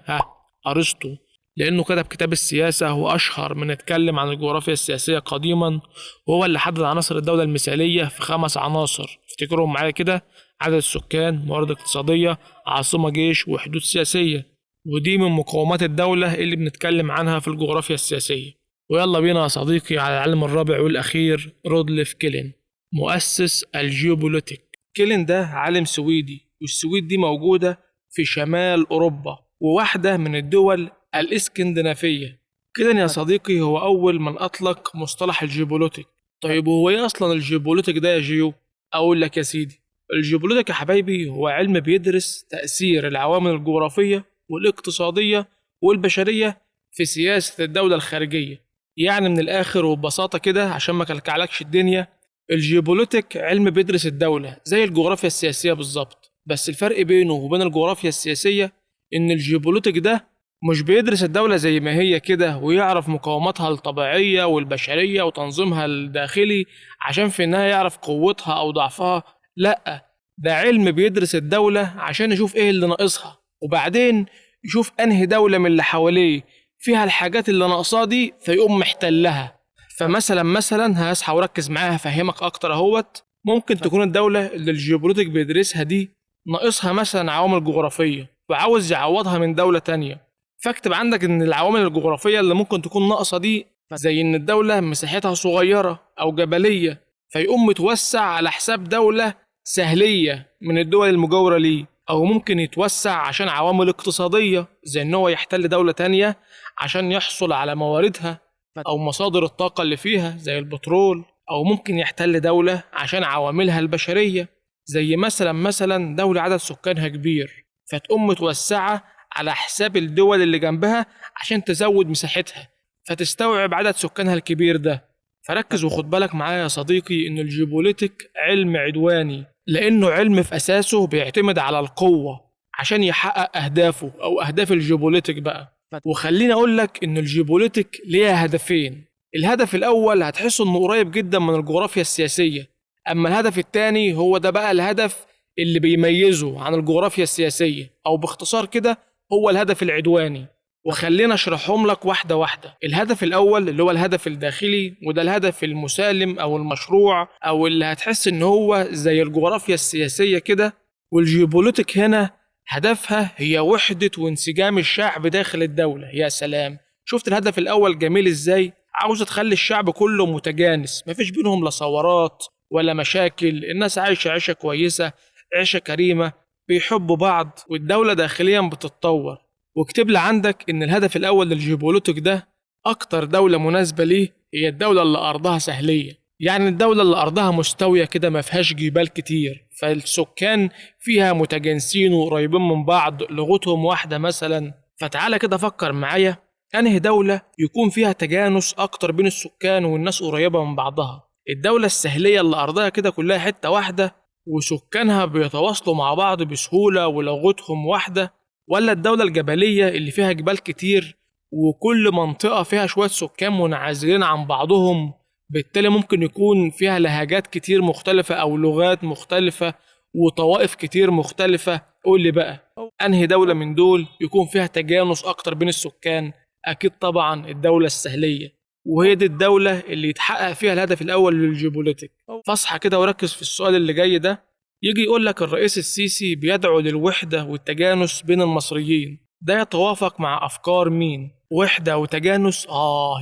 أرسطو، لأنه كتب كتاب السياسة وأشهر من اتكلم عن الجغرافيا السياسية قديما، وهو اللي حدد عناصر الدولة المثالية في 5 عناصر. افتكرهم معايا كده: عدد السكان، موارد اقتصادية، عاصمة، جيش، وحدود سياسية. ودي من مقومات الدولة اللي بنتكلم عنها في الجغرافيا السياسية. ويلا بينا يا صديقي على العلم الرابع والأخير، رودليف كيلين، مؤسس الجيوبوليتيك. كيلين ده عالم سويدي، والسويد دي موجودة في شمال أوروبا، وواحدة من الدول الإسكندنافية. كيلين يا صديقي هو أول من أطلق مصطلح الجيوبوليتيك. طيب هو إيه أصلا الجيوبوليتيك ده يا جيو؟ أقول لك يا سيدي، الجيوبوليتيك يا حبايبي هو علم بيدرس تأثير العوامل الجغرافية والاقتصادية والبشرية في سياسة الدولة الخارجية. يعني من الآخر وببساطة كده عشان ما كلكعلكش الدنيا، الجيوبوليتيك علم بيدرس الدولة زي الجغرافيا السياسية بالظبط، بس الفرق بينه وبين الجغرافيا السياسية إن الجيوبوليتيك ده مش بيدرس الدولة زي ما هي كده ويعرف مقاوماتها الطبيعية والبشرية وتنظيمها الداخلي عشان في النهاية يعرف قوتها أو ضعفها. لأ، ده علم بيدرس الدولة عشان يشوف إيه اللي ناقصها، وبعدين يشوف أنهي دولة من اللي حواليه فيها الحاجات اللي ناقصاه دي فيقوم محتلها. فمثلا هصحى وركز معاها هفهمك أكتر أهوت. ممكن تكون الدولة اللي الجيوبوليتيك بيدرسها دي ناقصها مثلا عوامل جغرافية وعاوز يعوضها من دولة تانية، فاكتب عندك ان العوامل الجغرافية اللي ممكن تكون ناقصة دي زي ان الدولة مساحتها صغيرة او جبلية، فيقوم متوسع على حساب دولة سهلية من الدول المجاورة ليه. او ممكن يتوسع عشان عوامل اقتصادية زي ان هو يحتل دولة تانية عشان يحصل على مواردها أو مصادر الطاقة اللي فيها زي البترول، أو ممكن يحتل دولة عشان عواملها البشرية، زي مثلا دولة عدد سكانها كبير فتقوم متوسعة على حساب الدول اللي جنبها عشان تزود مساحتها فتستوعب عدد سكانها الكبير ده. فركز وخد بالك معايا يا صديقي إن الجيوبوليتيك علم عدواني، لأنه علم في أساسه بيعتمد على القوة عشان يحقق أهدافه أو أهداف الجيوبوليتيك بقى. وخليني أقول لك إن الجيوبوليتيك ليها هدفين. الهدف الأول هتحس إنه قريب جدا من الجغرافيا السياسية، أما الهدف التاني هو ده بقى الهدف اللي بيميزه عن الجغرافيا السياسية، أو باختصار كده هو الهدف العدواني. وخلينا اشرحهم لك واحدة واحدة. الهدف الأول اللي هو الهدف الداخلي، وده الهدف المسالم أو المشروع أو اللي هتحس إن هو زي الجغرافيا السياسية كده. والجيوبوليتيك هنا هدفها هي وحدة وانسجام الشعب داخل الدولة. يا سلام، شفت الهدف الأول جميل إزاي؟ عاوزة تخلي الشعب كله متجانس، مفيش بينهم لا ثورات ولا مشاكل، الناس عايشة عيشة كويسة، عيشة كريمة، بيحبوا بعض، والدولة داخليا بتتطور. واكتب لي عندك إن الهدف الأول للجيوبوليتيك ده أكتر دولة مناسبة ليه هي الدولة اللي أرضها سهلية، يعني الدولة اللي أرضها مستوية كده ما فيهاش جبال كتير، فالسكان فيها متجانسين وقريبين من بعض، لغتهم واحدة مثلا. فتعالى كده فكر معايا، أنهي دولة يكون فيها تجانس أكتر بين السكان والناس قريبة من بعضها؟ الدولة السهلية اللي أرضها كده كلها حتة واحدة وسكانها بيتواصلوا مع بعض بسهولة ولغتهم واحدة، ولا الدولة الجبلية اللي فيها جبال كتير وكل منطقة فيها شوية سكان منعزلين عن بعضهم، بالتالي ممكن يكون فيها لهجات كتير مختلفة أو لغات مختلفة وطوائف كتير مختلفة؟ قول لي بقى أنهي دولة من دول يكون فيها تجانس أكتر بين السكان؟ أكيد طبعا الدولة السهلية، وهي دي الدولة اللي يتحقق فيها الهدف الأول للجيوبوليتيك. فاصحى كده وركز في السؤال اللي جاي ده. يجي يقول لك الرئيس السيسي بيدعو للوحدة والتجانس بين المصريين، ده يتوافق مع أفكار مين؟ وحدة وتجانس؟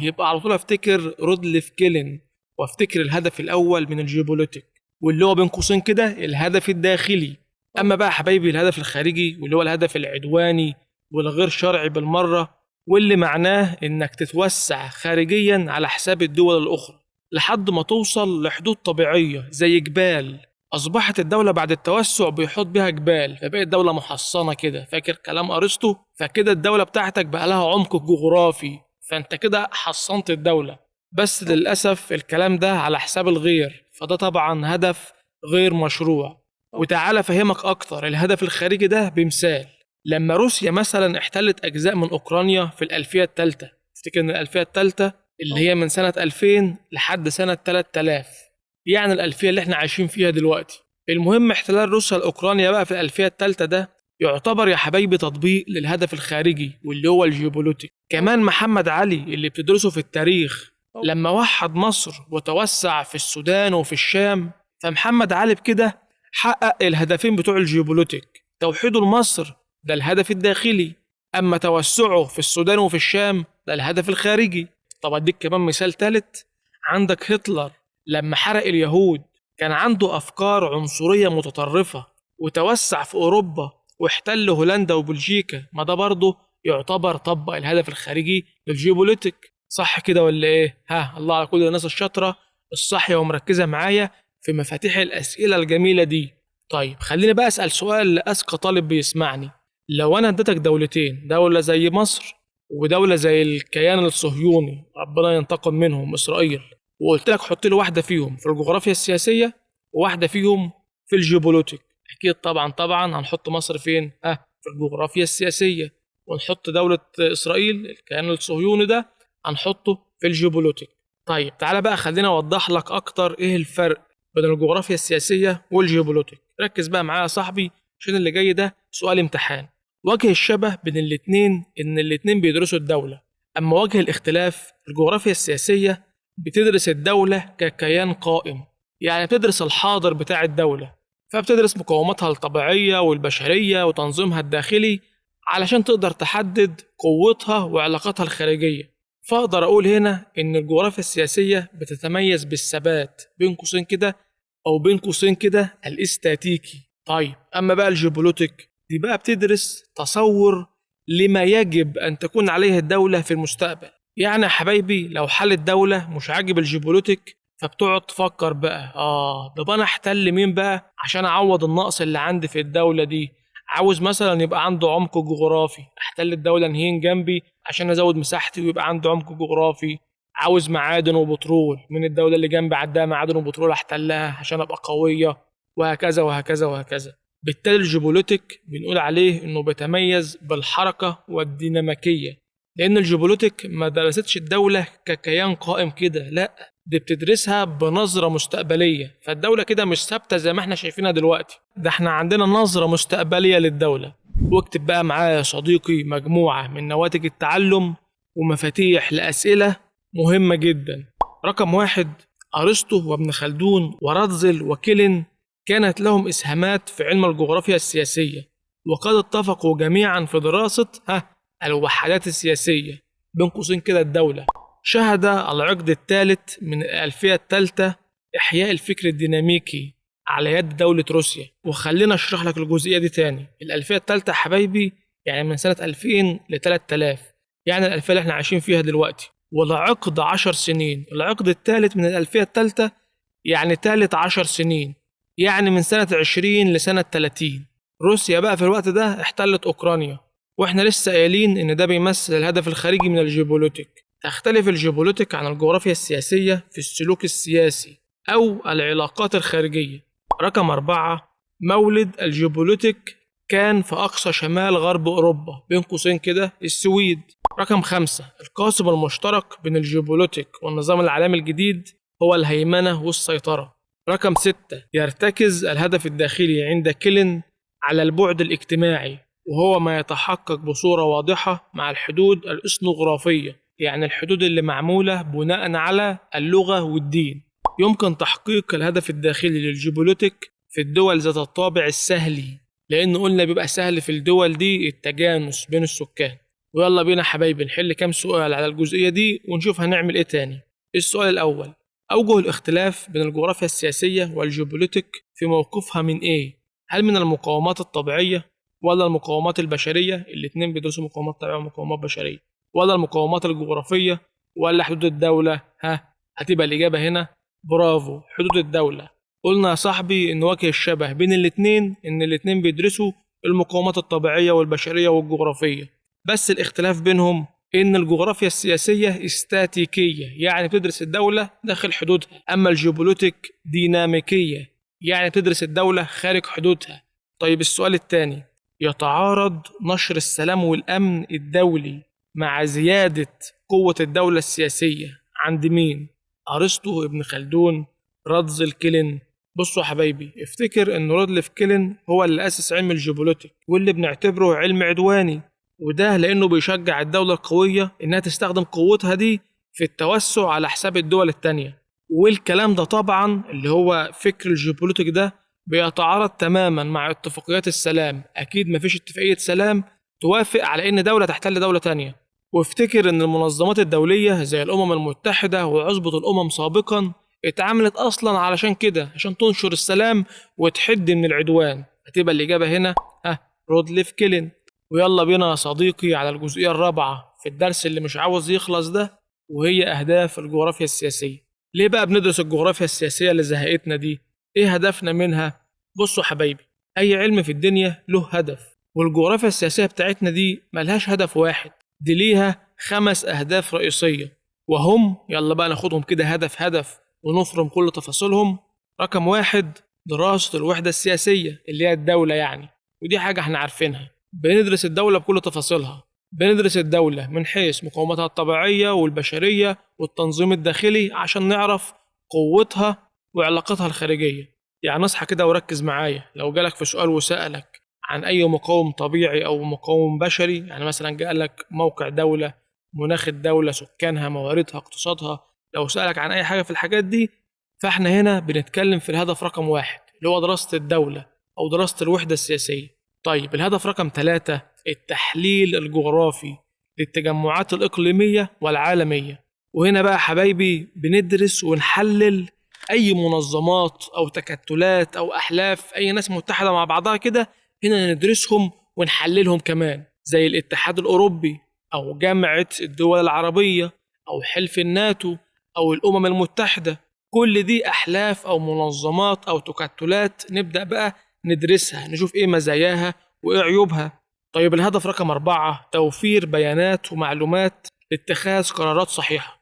يبقى على طول افتكر رودلف كيلن، وافتكر الهدف الأول من الجيوبوليتيك واللي هو بين قوسين كده الهدف الداخلي. أما بقى حبايبي الهدف الخارجي واللي هو الهدف العدواني والغير شرعي بالمرة، واللي معناه إنك تتوسع خارجيا على حساب الدول الأخرى لحد ما توصل لحدود طبيعية زي جبال. أصبحت الدولة بعد التوسع بيحط بيها جبال فبقت دولة محصنة كده، فاكر كلام أرسطو؟ فكده الدولة بتاعتك بقى لها عمق جغرافي، فأنت كده حصنت الدولة. بس للأسف الكلام ده على حساب الغير، فده طبعا هدف غير مشروع. وتعالى فهمك أكتر الهدف الخارجي ده بمثال. لما روسيا مثلا احتلت أجزاء من أوكرانيا في الألفية الثالثة، افتكر إن الألفية الثالثة اللي هي من سنة 2000 لحد سنة 3000، يعني الألفية اللي احنا عايشين فيها دلوقتي. المهم احتلال روسيا لأوكرانيا بقى في الألفية الثالثة ده يعتبر يا حبايبي تطبيق للهدف الخارجي واللي هو الجيوبوليتيك. كمان محمد علي اللي بتدرسه في التاريخ لما وحد مصر وتوسع في السودان وفي الشام، فمحمد علي بكده حقق الهدفين بتوع الجيوبوليتيك. توحيده لمصر ده الهدف الداخلي، أما توسعه في السودان وفي الشام ده الهدف الخارجي. طب أديك كمان مثال ثالث. عندك هتلر لما حرق اليهود كان عنده أفكار عنصرية متطرفة وتوسع في أوروبا واحتل هولندا وبلجيكا، ما ده برضه يعتبر طبق الهدف الخارجي للجيوبوليتيك. صح كده ولا إيه؟ الله على كل الناس الشاطرة الصاحية ومركزة معايا في مفاتيح الأسئلة الجميلة دي. طيب خليني بقى أسأل سؤال لأذكى طالب بيسمعني. لو أنا اديتك دولتين، دولة زي مصر ودولة زي الكيان الصهيوني ربنا ينتقم منهم إسرائيل، وقلت لك حط لي واحدة فيهم في الجغرافيا السياسية وواحدة فيهم في الجيوبوليتيك، أكيد طبعا هنحط مصر فين؟ في الجغرافيا السياسية، ونحط دولة إسرائيل الكيان الصهيوني ده هنحطه في الجيوبوليتيك. طيب تعالى بقى خلينا أوضح لك أكتر إيه الفرق بين الجغرافيا السياسية والجيوبوليتيك. ركز بقى معايا يا صاحبي عشان اللي جاي ده سؤال امتحان. وجه الشبه بين الاتنين إن الاتنين بيدرسوا الدولة، أما وجه الاختلاف الجغرافيا السياسية بتدرس الدولة ككيان قائم، يعني بتدرس الحاضر بتاع الدولة، فبتدرس مقوماتها الطبيعية والبشرية وتنظيمها الداخلي علشان تقدر تحدد قوتها وعلاقاتها الخارجية. فأقدر أقول هنا إن الجغرافيا السياسية بتتميز بالثبات بين قوسين كده أو بين قوسين كده الاستاتيكي. طيب أما بقى الجيوبوليتيك دي بقى بتدرس تصور لما يجب أن تكون عليه الدولة في المستقبل، يعني يا حبايبي لو حال الدولة مش عاجب الجيوبوليتيك فبتقعد تفكر بقى طب انا احتل مين بقى عشان اعوض النقص اللي عندي في الدولة دي. عاوز مثلا يبقى عنده عمق جغرافي، احتل الدولة نهين جنبي عشان ازود مساحتي ويبقى عنده عمق جغرافي. عاوز معادن وبترول، من الدولة اللي جنبي عندها معادن وبترول احتلها عشان ابقى قوية، وهكذا وهكذا وهكذا. بالتالي الجيوبوليتيك بنقول عليه انه بيتميز بالحركة والديناميكية، لأن الجيوبوليتيك ما درستش الدولة ككيان قائم كده، لأ دي بتدرسها بنظرة مستقبلية. فالدولة كده مش ثابتة زي ما احنا شايفينها دلوقتي، ده احنا عندنا نظرة مستقبلية للدولة. واكتب بقى معايا يا صديقي مجموعة من نواتج التعلم ومفاتيح لأسئلة مهمة جدا. رقم 1، أرسطو وابن خلدون وراتزل وكيلن كانت لهم إسهامات في علم الجغرافيا السياسية، وقد اتفقوا جميعا في دراسة الوحدات السياسية بين قوسين كده الدولة. شهد العقد الثالث من الألفية الثالثة إحياء الفكر الديناميكي على يد دولة روسيا. وخلينا أشرح لك الجزئية دي تاني. الألفية الثالثة حبايبي يعني من سنة 2000 ل 3000، يعني الألفية اللي احنا عايشين فيها دلوقتي، وده عقد 10 سنين. العقد الثالث من الألفية الثالثة يعني ثالث 10 سنين، يعني من سنة 20 لسنة 30. روسيا بقى في الوقت ده احتلت أوكرانيا، واحنا لسه قايلين ان ده بيمثل الهدف الخارجي من الجيوبوليتيك. تختلف الجيوبوليتيك عن الجغرافيا السياسية في السلوك السياسي أو العلاقات الخارجية. رقم 4، مولد الجيوبوليتيك كان في أقصى شمال غرب أوروبا بين قوسين كده السويد. رقم 5، القاسم المشترك بين الجيوبوليتيك والنظام العالمي الجديد هو الهيمنة والسيطرة. رقم 6، يرتكز الهدف الداخلي عند كيلن على البعد الاجتماعي، وهو ما يتحقق بصورة واضحة مع الحدود الإثنوغرافية، يعني الحدود اللي معمولة بناء على اللغة والدين. يمكن تحقيق الهدف الداخلي للجيوبوليتيك في الدول ذات الطابع السهلي، لأن قلنا بيبقى سهل في الدول دي التجانس بين السكان. ويلا بينا حبايبي نحل كام سؤال على الجزئية دي ونشوف هنعمل ايه تاني. السؤال الأول، أوجه الاختلاف بين الجغرافيا السياسية والجيوبوليتيك في موقفها من ايه؟ هل من المقاومات الطبيعية ولا المقاومات البشرية؟ الاتنين بيدرسوا مقاومات طبيعية ومقاومات بشرية. ولا المقاومات الجغرافية ولا حدود الدولة؟ هتبقى الإجابة هنا برافو، حدود الدولة. قلنا يا صاحبي إن وجه الشبه بين الاتنين إن الاتنين بيدرسوا المقاومات الطبيعية والبشرية والجغرافية، بس الاختلاف بينهم إن الجغرافيا السياسية استاتيكية، يعني بتدرس الدولة داخل حدودها، أما الجيوبوليتيك ديناميكية، يعني بتدرس الدولة خارج حدودها. طيب السؤال الثاني، يتعارض نشر السلام والأمن الدولي مع زيادة قوة الدولة السياسية عند مين؟ أرسطو، ابن خلدون، راتزل، كيلن. بصوا يا حبايبي، افتكر ان رودلف كيلن هو اللي أسس علم الجيوبوليتيك واللي بنعتبره علم عدواني، وده لأنه بيشجع الدولة القوية إنها تستخدم قوتها دي في التوسع على حساب الدول التانية. والكلام ده طبعا اللي هو فكر الجيوبوليتيك ده بيتعارض تماما مع اتفاقيات السلام. أكيد مفيش اتفاقية سلام توافق على إن دولة تحتل دولة تانية. وافتكر إن المنظمات الدولية زي الأمم المتحدة وعصبة الأمم سابقا اتعملت أصلا علشان كده، عشان تنشر السلام وتحد من العدوان. هتبقى الإجابة هنا رودلف كيلن. ويلا بينا يا صديقي على الجزئية الرابعة في الدرس اللي مش عاوز يخلص ده، وهي أهداف الجغرافيا السياسية. ليه بقى بندرس الجغرافيا السياسية اللي زهقتنا دي؟ إيه هدفنا منها؟ بصوا حبايبي، أي علم في الدنيا له هدف، والجغرافيا السياسية بتاعتنا دي ملهاش هدف واحد، دي ليها 5 أهداف رئيسية، وهم يلا بقى ناخدهم كده هدف هدف ونفرم كل تفاصيلهم. رقم 1، دراسة الوحدة السياسية اللي هي الدولة يعني، ودي حاجة احنا عارفينها. بندرس الدولة بكل تفاصيلها، بندرس الدولة من حيث مقاوماتها الطبيعية والبشرية والتنظيم الداخلي عشان نعرف قوتها وعلاقاتها الخارجية. يعني اصحى كده وركز معايا، لو جالك في سؤال وسألك عن أي مقاوم طبيعي أو مقاوم بشري، يعني مثلا جالك موقع دولة، مناخ الدولة، سكانها، مواردها، اقتصادها، لو سألك عن أي حاجة في الحاجات دي، فاحنا هنا بنتكلم في الهدف رقم 1 اللي هو دراسة الدولة أو دراسة الوحدة السياسية. طيب الهدف رقم 3، التحليل الجغرافي للتجمعات الإقليمية والعالمية. وهنا بقى حبايبي بندرس ونحلل أي منظمات أو تكتلات أو أحلاف، أي ناس متحدة مع بعضها كده، هنا ندرسهم ونحللهم كمان، زي الاتحاد الأوروبي أو جامعة الدول العربية أو حلف الناتو أو الأمم المتحدة. كل دي أحلاف أو منظمات أو تكتلات نبدأ بقى ندرسها، نشوف إيه مزاياها وإيه عيوبها. طيب الهدف رقم 4: توفير بيانات ومعلومات لاتخاذ قرارات صحيحة.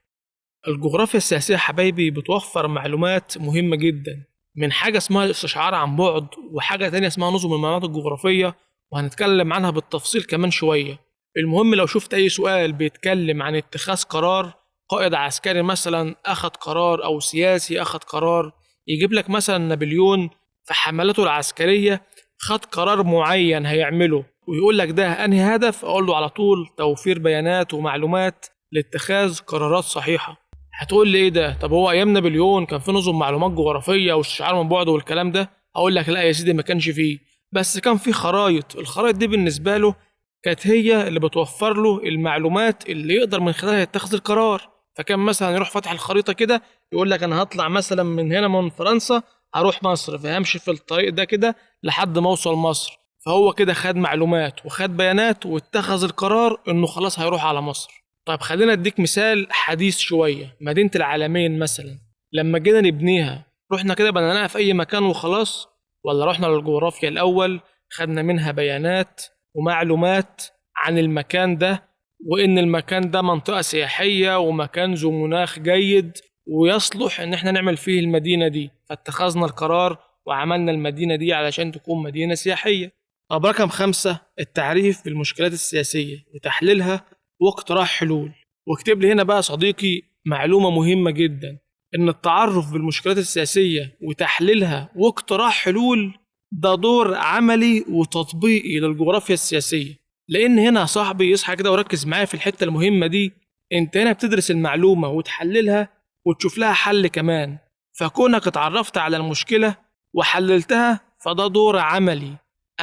الجغرافيا السياسية حبايبي بتوفر معلومات مهمة جدا، من حاجة اسمها الاستشعار عن بعد، وحاجة تانية اسمها نظم المعلومات الجغرافية، وهنتكلم عنها بالتفصيل كمان شوية. المهم لو شفت أي سؤال بيتكلم عن اتخاذ قرار، قائد عسكري مثلا أخذ قرار أو سياسي أخذ قرار، يجيب لك مثلا نابليون في حملته العسكرية خد قرار معين هيعمله ويقول لك ده أنهي هدف، أقول له على طول توفير بيانات ومعلومات لاتخاذ قرارات صحيحة. هتقول لي ايه ده؟ طب هو ايام نابليون كان في نظم معلومات جغرافيه واستشعار من بعد والكلام ده؟ اقول لك لا يا سيدي، ما كانش فيه، بس كان في خرايط. الخرايط دي بالنسبه له كانت هي اللي بتوفر له المعلومات اللي يقدر من خلالها يتخذ القرار. فكان مثلا يروح فتح الخريطه كده يقول لك انا هطلع مثلا من هنا من فرنسا هروح مصر، فهمشي في الطريق ده كده لحد ما اوصل مصر. فهو كده خد معلومات وخد بيانات واتخذ القرار انه خلاص هيروح على مصر. طيب خلينا اديك مثال حديث شوية. مدينة العالمين مثلا لما جينا نبنيها، رحنا كده بنيناها في أي مكان وخلاص، ولا رحنا للجغرافيا الأول خدنا منها بيانات ومعلومات عن المكان ده، وإن المكان ده منطقة سياحية ومكان ذو مناخ جيد ويصلح إن احنا نعمل فيه المدينة دي، فاتخذنا القرار وعملنا المدينة دي علشان تكون مدينة سياحية. طب رقم 5: التعريف بالمشكلات السياسية وتحليلها واقتراح حلول. واكتب لي هنا بقى صديقي معلومة مهمة جدا، إن التعرف بالمشكلات السياسية وتحليلها واقتراح حلول ده دور عملي وتطبيقي للجغرافيا السياسية. لأن هنا يا صاحبي اصحى كده وركز معايا في الحتة المهمة دي، أنت هنا بتدرس المعلومة وتحللها وتشوف لها حل كمان. فكونك اتعرفت على المشكلة وحللتها فده دور عملي،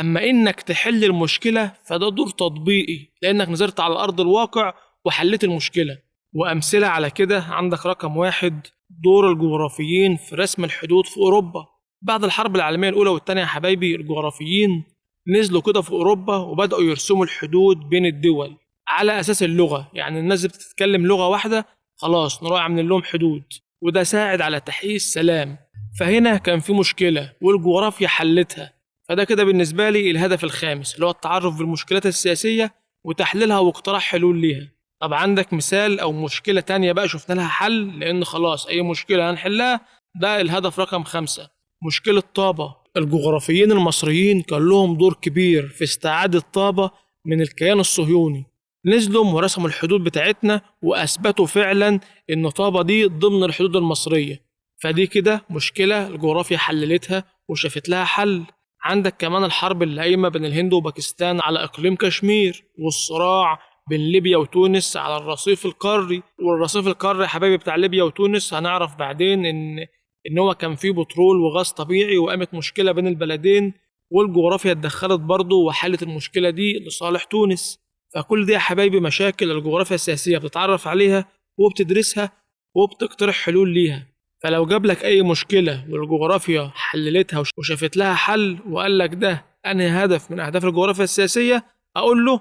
أما إنك تحل المشكلة فده دور تطبيقي، لأنك نزلت على أرض الواقع وحلت المشكلة. وأمثلة على كده عندك رقم 1: دور الجغرافيين في رسم الحدود في أوروبا. بعد الحرب العالمية الأولى والتانية يا حبايبي، الجغرافيين نزلوا كده في أوروبا وبدأوا يرسموا الحدود بين الدول على أساس اللغة. يعني الناس اللي بتتكلم لغة واحدة خلاص نروح عاملين لهم حدود، وده ساعد على تحقيق السلام. فهنا كان في مشكلة والجغرافيا حلتها. فده كده بالنسبة لي الهدف الخامس، اللي هو التعرف بالمشكلات السياسية وتحليلها واقتراح حلول ليها. طب عندك مثال أو مشكلة تانية بقى شفنا لها حل؟ لأن خلاص أي مشكلة هنحلها. ده الهدف رقم 5: مشكلة طابة. الجغرافيين المصريين كان لهم دور كبير في استعادة طابة من الكيان الصهيوني. نزلوا ورسموا الحدود بتاعتنا وأثبتوا فعلا إن طابة دي ضمن الحدود المصرية. فدي كده مشكلة الجغرافيا حللتها وشافت لها حل. عندك كمان الحرب اللي قايمة بين الهند وباكستان على إقليم كشمير، والصراع بين ليبيا وتونس على الرصيف القاري. والرصيف القاري يا حبايبي بتاع ليبيا وتونس هنعرف بعدين إن هو كان فيه بترول وغاز طبيعي، وقامت مشكلة بين البلدين، والجغرافيا اتدخلت برضه وحلت المشكلة دي لصالح تونس. فكل دي يا حبايبي مشاكل الجغرافيا السياسية بتتعرف عليها وبتدرسها وبتقترح حلول ليها. فلو جاب لك أي مشكلة والجغرافيا حللتها وشافت لها حل وقال لك ده أنهي هدف من أهداف الجغرافيا السياسية، أقول له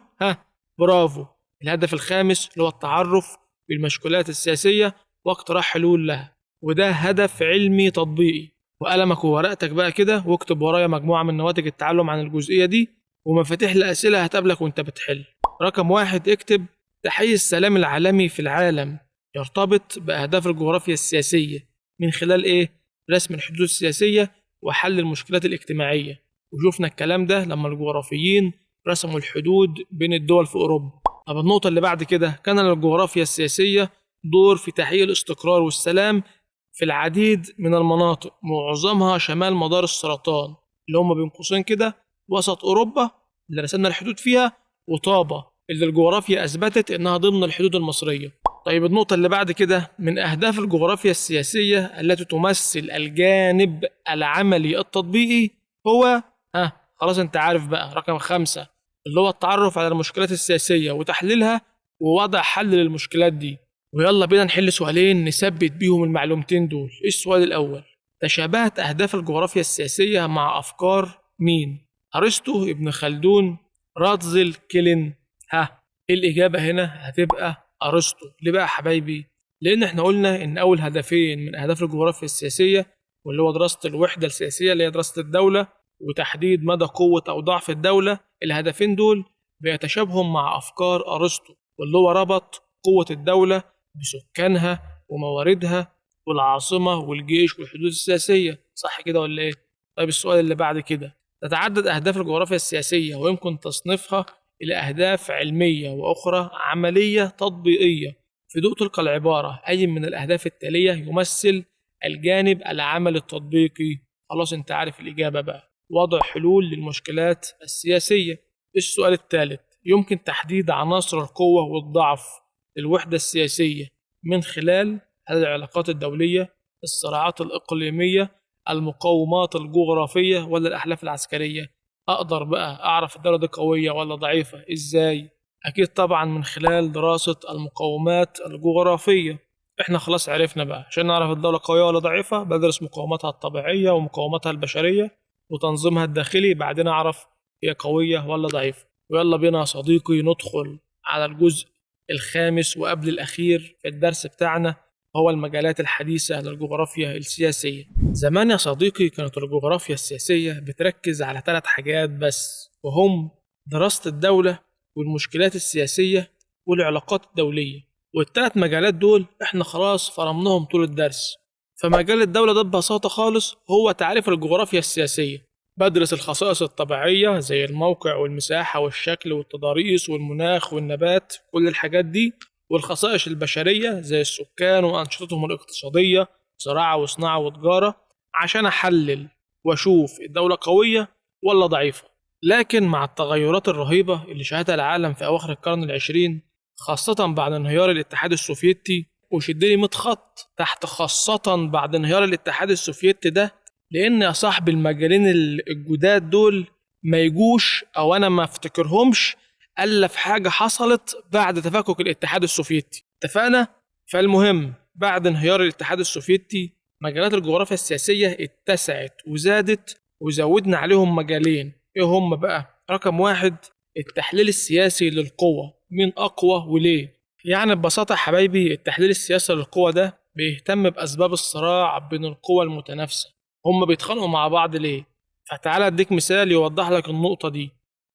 برافو، الهدف الخامس اللي هو التعرف بالمشكلات السياسية واقتراح حلول لها. وده هدف علمي تطبيقي. وقلمك وورقتك بقى كده واكتب ورايا مجموعة من نواتج التعلم عن الجزئية دي ومفاتيح الأسئلة هتقابلك وانت بتحل. رقم 1: اكتب تحقيق السلام العالمي في العالم يرتبط بأهداف الجغرافيا السياسية من خلال إيه؟ رسم الحدود السياسية وحل المشكلات الاجتماعية. وشوفنا الكلام ده لما الجغرافيين رسموا الحدود بين الدول في أوروبا. طب النقطة اللي بعد كده، كان للجغرافيا السياسية دور في تحقيق الاستقرار والسلام في العديد من المناطق، معظمها شمال مدار السرطان اللي هم بين قوسين كده وسط أوروبا اللي رسمنا الحدود فيها، وطابة اللي الجغرافيا أثبتت إنها ضمن الحدود المصرية. طيب النقطة اللي بعد كده، من أهداف الجغرافيا السياسية التي تمثل الجانب العملي التطبيقي هو خلاص أنت عارف بقى رقم 5، اللي هو التعرف على المشكلات السياسية وتحليلها ووضع حل للمشكلات دي. ويلا بينا نحل سؤالين نثبت بيهم المعلومتين دول. إيه السؤال الأول؟ تشابهت أهداف الجغرافيا السياسية مع أفكار مين؟ أرسطو، ابن خلدون، راتزل، كيلين؟ الإجابة هنا هتبقى أرسطو. ليه بقى يا حبايبي؟ لأن احنا قلنا إن أول هدفين من أهداف الجغرافيا السياسية، واللي هو دراسة الوحدة السياسية اللي هي دراسة الدولة، وتحديد مدى قوة أو ضعف الدولة، الهدفين دول بيتشابهوا مع أفكار أرسطو، واللي هو ربط قوة الدولة بسكانها ومواردها والعاصمة والجيش والحدود السياسية. صح كده ولا إيه؟ طيب السؤال اللي بعد كده، تتعدد أهداف الجغرافيا السياسية ويمكن تصنيفها إلى أهداف علمية وأخرى عملية تطبيقية. في ضوء تلك العبارة، أي من الأهداف التالية يمثل الجانب العملي التطبيقي؟ خلاص أنت عارف الإجابة بقى، وضع حلول للمشكلات السياسية. السؤال الثالث، يمكن تحديد عناصر القوة والضعف للوحدة السياسية من خلال العلاقات الدولية، الصراعات الإقليمية، المقاومات الجغرافية، ولا الأحلاف العسكرية؟ أقدر بقى أعرف الدولة دي قوية ولا ضعيفة إزاي؟ أكيد طبعا من خلال دراسة المقاومات الجغرافية. إحنا خلاص عرفنا بقى، عشان نعرف الدولة قوية ولا ضعيفة بدرس مقاوماتها الطبيعية ومقاوماتها البشرية وتنظيمها الداخلي، بعدين أعرف هي قوية ولا ضعيفة. ويلا بينا يا صديقي ندخل على الجزء الخامس وقبل الأخير في الدرس بتاعنا، هو المجالات الحديثة للجغرافيا السياسية. زمان يا صديقي كانت الجغرافيا السياسية بتركز على 3 حاجات بس، وهم دراسة الدولة والمشكلات السياسية والعلاقات الدولية. والثلاث مجالات دول احنا خلاص فرمناهم طول الدرس. فمجال الدولة ده ببساطة خالص هو تعريف الجغرافيا السياسية. بدرس الخصائص الطبيعية زي الموقع والمساحة والشكل والتضاريس والمناخ والنبات، كل الحاجات دي. والخصائص البشرية زي السكان وأنشطتهم الاقتصادية، زراعة وصناعة وتجارة، عشان أحلل وأشوف الدولة قوية ولا ضعيفة. لكن مع التغيرات الرهيبة اللي شهدها العالم في أواخر القرن العشرين، خاصة بعد انهيار الاتحاد السوفيتي، وشدلي 100 خط تحت خاصة بعد انهيار الاتحاد السوفيتي ده، لأن يا صاحب المجالين الجداد دول ما يجوش أو أنا ما افتكرهمش ألا في حاجة حصلت بعد تفكك الاتحاد السوفيتي. اتفقنا؟ فالمهم بعد انهيار الاتحاد السوفيتي مجالات الجغرافيا السياسية اتسعت وزادت، وزودنا عليهم مجالين. ايه هم بقى؟ رقم 1، التحليل السياسي للقوة، مين أقوى وليه. يعني ببساطة يا حبايبي، التحليل السياسي للقوة ده بيهتم بأسباب الصراع بين القوى المتنافسة، هم بيتخانقوا مع بعض ليه. فتعالى اديك مثال يوضح لك النقطة دي.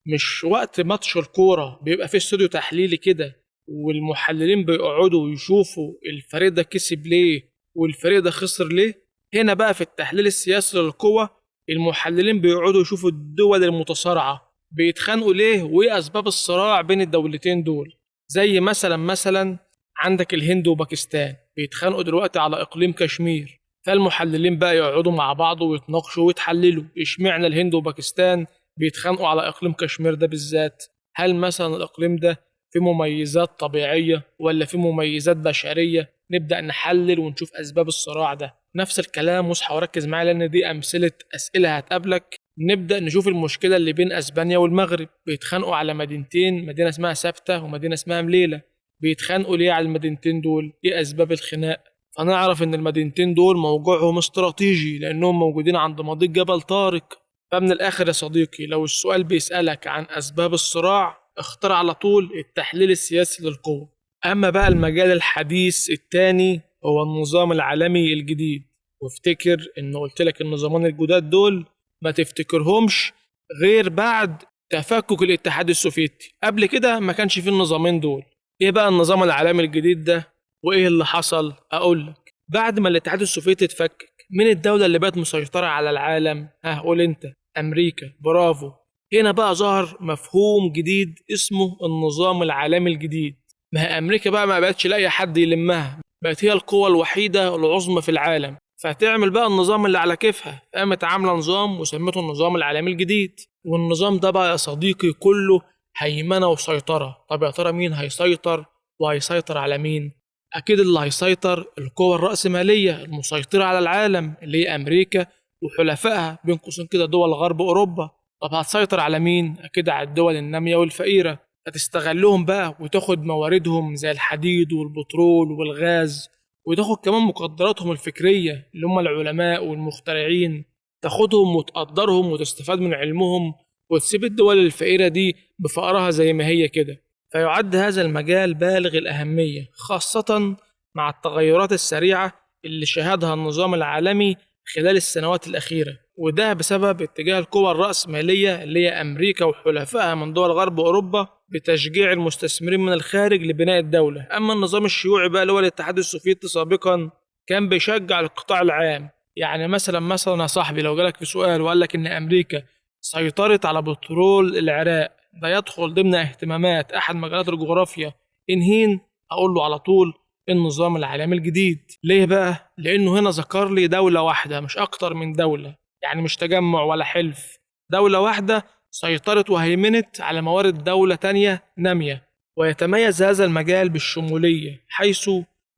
مش وقت ماتش الكورة بيبقى فيه استوديو تحليلي كده، والمحللين بيقعدوا ويشوفوا الفريق ده كسب ليه والفريق ده خسر ليه؟ هنا بقى في التحليل السياسي للقوة المحللين بيقعدوا يشوفوا الدول المتصارعة بيتخانقوا ليه وايه اسباب الصراع بين الدولتين دول. زي مثلا عندك الهند وباكستان بيتخانقوا دلوقتي على اقليم كشمير، فالمحللين بقى يقعدوا مع بعض ويتناقشوا ويتحللوا اشمعنى الهند وباكستان بيتخانقوا على اقليم كشمير ده بالذات. هل مثلا الاقليم ده فيه مميزات طبيعية ولا فيه مميزات بشرية؟ نبدأ نحلل ونشوف أسباب الصراع ده. نفس الكلام، واصحى وركز معايا لأن دي أمثلة أسئلة هتقابلك. نبدأ نشوف المشكلة اللي بين أسبانيا والمغرب، بيتخانقوا على مدينتين، مدينة اسمها سبتة ومدينة اسمها مليلة. بيتخانقوا ليه على المدينتين دول؟ ايه أسباب الخناق؟ فنعرف إن المدينتين دول موقعهم استراتيجي لأنهم موجودين عند مضيق جبل طارق. فمن الآخر يا صديقي، لو السؤال بيسألك عن أسباب الصراع اختار على طول التحليل السياسي للقوة. أما بقى المجال الحديث التاني هو النظام العالمي الجديد. وافتكر إن قلت لك النظامين الجداد دول ما تفتكرهمش غير بعد تفكك الاتحاد السوفيتي، قبل كده ما كانش فيه النظامين دول. ايه بقى النظام العالمي الجديد ده وايه اللي حصل؟ اقول لك. بعد ما الاتحاد السوفيتي اتفكك، مين الدولة اللي بقت مسيطرة على العالم؟ قول انت. امريكا، برافو. هنا بقى ظهر مفهوم جديد اسمه النظام العالمي الجديد. ما هي امريكا بقى ما بقتش لاقي حد يلمها، بقت هي القوة الوحيدة العظمى في العالم، فهتعمل بقى النظام اللي على كيفها. قامت عاملة نظام وسمته النظام العالمي الجديد. والنظام ده بقى يا صديقي كله هيمنة وسيطرة. طب يا ترى مين هيسيطر وهيسيطر على مين؟ أكيد اللي هيسيطر القوى الرأسمالية المسيطرة على العالم اللي هي أمريكا وحلفائها، بين قوسين كده دول غرب أوروبا. طب هتسيطر على مين؟ أكيد على الدول النامية والفقيرة، هتستغلهم بقى وتاخد مواردهم زي الحديد والبترول والغاز، وتاخد كمان مقدراتهم الفكرية اللي هم العلماء والمخترعين، تاخدهم وتقدرهم وتستفاد من علمهم، وتسيب الدول الفقيرة دي بفقرها زي ما هي كده. فيعد هذا المجال بالغ الأهمية، خاصة مع التغيرات السريعة اللي شهدها النظام العالمي خلال السنوات الأخيرة، وده بسبب اتجاه القوى الرأسمالية اللي هي أمريكا وحلفائها من دول غرب أوروبا بتشجيع المستثمرين من الخارج لبناء الدولة. أما النظام الشيوعي بقى اللي هو الاتحاد السوفيتي سابقا كان بيشجع القطاع العام. يعني مثلا يا صاحبي لو جالك في سؤال وقال لك إن أمريكا سيطرت على بترول العراق، ده يدخل ضمن اهتمامات أحد مجالات الجغرافيا إنهين؟ أقول له على طول النظام العالمي الجديد. ليه بقى؟ لأنه هنا ذكر لي دولة واحدة مش أكتر من دولة، يعني مش تجمع ولا حلف، دولة واحدة سيطرت وهيمنت على موارد دولة تانية نامية. ويتميز هذا المجال بالشمولية، حيث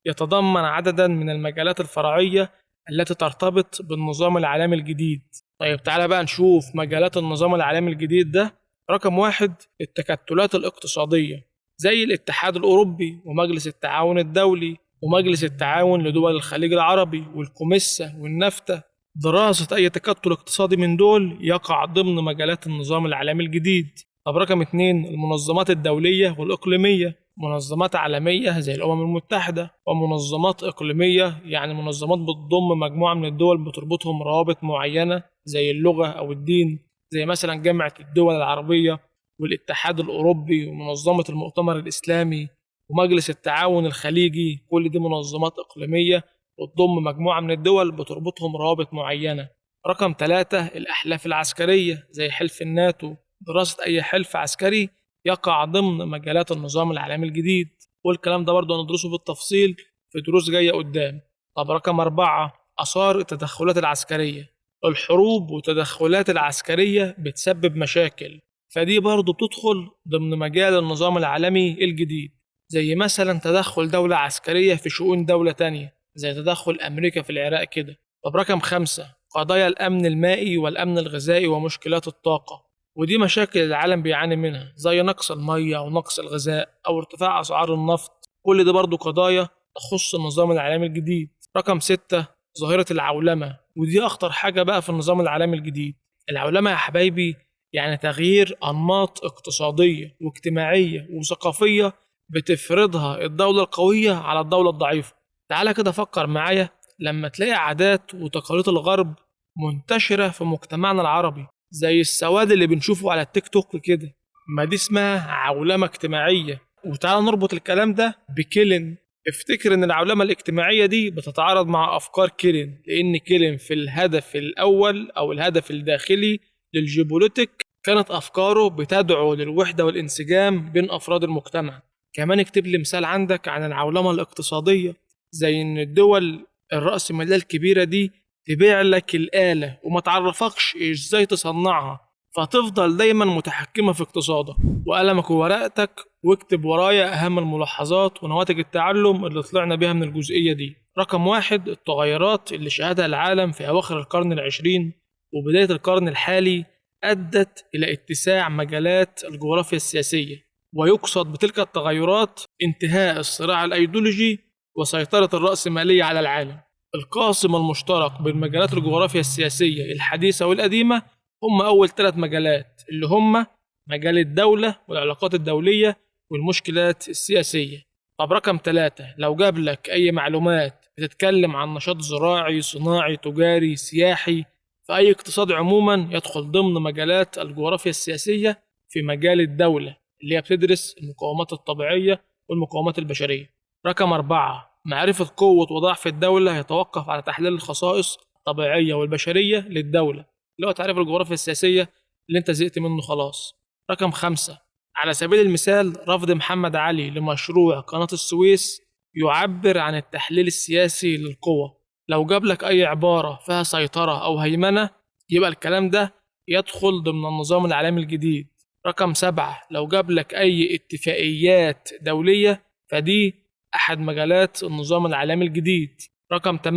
يتضمن عددا من المجالات الفرعية التي ترتبط بالنظام العالمي الجديد. طيب تعالى بقى نشوف مجالات النظام العالمي الجديد ده. رقم واحد، التكتلات الاقتصادية زي الاتحاد الأوروبي ومجلس التعاون الدولي ومجلس التعاون لدول الخليج العربي والكوميسا والنفتا. دراسة أي تكتل اقتصادي من دول يقع ضمن مجالات النظام العالمي الجديد. طب رقم اتنين، المنظمات الدولية والإقليمية، منظمات عالمية زي الأمم المتحدة، ومنظمات إقليمية يعني منظمات بتضم مجموعة من الدول بتربطهم روابط معينة زي اللغة أو الدين، زي مثلا جامعة الدول العربية والاتحاد الأوروبي ومنظمة المؤتمر الإسلامي ومجلس التعاون الخليجي. كل دي منظمات إقليمية وتضم مجموعة من الدول بتربطهم روابط معينة. رقم ثلاثة، الأحلاف العسكرية زي حلف الناتو. دراسة أي حلف عسكري يقع ضمن مجالات النظام العالمي الجديد، والكلام ده برضه هندرسه بالتفصيل في دروس جاية قدام. طب رقم أربعة، آثار التدخلات العسكرية. الحروب والتدخلات العسكرية بتسبب مشاكل، فدي برضه بتدخل ضمن مجال النظام العالمي الجديد، زي مثلا تدخل دولة عسكرية في شؤون دولة تانية زي تدخل أمريكا في العراق كده. طب رقم خمسة، قضايا الأمن المائي والأمن الغذائي ومشكلات الطاقة، ودي مشاكل العالم بيعاني منها زي نقص المية أو نقص الغذاء أو ارتفاع أسعار النفط. كل دي برضه قضايا تخص النظام العالمي الجديد. رقم ستة، ظاهرة العولمة، ودي أخطر حاجة بقى في النظام العالمي الجديد. العولمة يا حبايبي يعني تغيير أنماط اقتصادية واجتماعية وثقافية بتفرضها الدولة القوية على الدولة الضعيفة. تعالى كده فكر معايا، لما تلاقي عادات وتقاليد الغرب منتشرة في مجتمعنا العربي زي السواد اللي بنشوفه على التيك توك كده، ما دي اسمها عولمة اجتماعية. وتعالى نربط الكلام ده بكيلن. افتكر ان العولمة الاجتماعية دي بتتعارض مع افكار كيلن، لان كيلن في الهدف الاول او الهدف الداخلي للجيوبوليتيك كانت افكاره بتدعو للوحدة والانسجام بين افراد المجتمع. كمان اكتب لي مثال عندك عن العولمة الاقتصادية، زي ان الدول الرأسمالية الكبيرة دي تبيع لك الآلة وما تعرفكش ازاي تصنعها، فتفضل دايما متحكمة في اقتصادك. وقلمك وورقتك واكتب ورايا أهم الملاحظات ونواتج التعلم اللي طلعنا بيها من الجزئية دي. رقم واحد، التغيرات اللي شهدها العالم في أواخر القرن العشرين وبداية القرن الحالي أدت إلى اتساع مجالات الجغرافيا السياسية، ويقصد بتلك التغيرات انتهاء الصراع الأيديولوجي وسيطرة الرأسمالية على العالم. القاسم المشترك بين مجالات الجغرافيا السياسية الحديثة والقديمة هم أول ثلاث مجالات، اللي هم مجال الدولة والعلاقات الدولية والمشكلات السياسية. طب رقم ثلاثة، لو جاب لك أي معلومات بتتكلم عن نشاط زراعي صناعي تجاري سياحي في أي اقتصاد عموما يدخل ضمن مجالات الجغرافيا السياسية في مجال الدولة اللي هي بتدرس المقومات الطبيعية والمقومات البشرية. رقم أربعة، معرفة قوة وضعف الدولة يتوقف على تحليل الخصائص الطبيعية والبشرية للدولة، اللي هو تعريف الجغرافيا السياسية اللي انت زهقت منه خلاص. رقم خمسة، على سبيل المثال رفض محمد علي لمشروع قناة السويس يعبر عن التحليل السياسي للقوة. لو جاب لك أي عبارة فيها سيطرة أو هيمنة يبقى الكلام ده يدخل ضمن النظام العالمي الجديد. رقم سبعة، لو جاب لك أي اتفاقيات دولية فدي أحد مجالات النظام العالمي الجديد. رقم 8،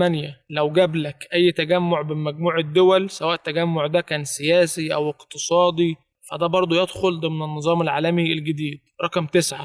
لو جاب لك أي تجمع بين مجموعة دول سواء التجمع ده كان سياسي أو اقتصادي فده برضو يدخل ضمن النظام العالمي الجديد. رقم 9،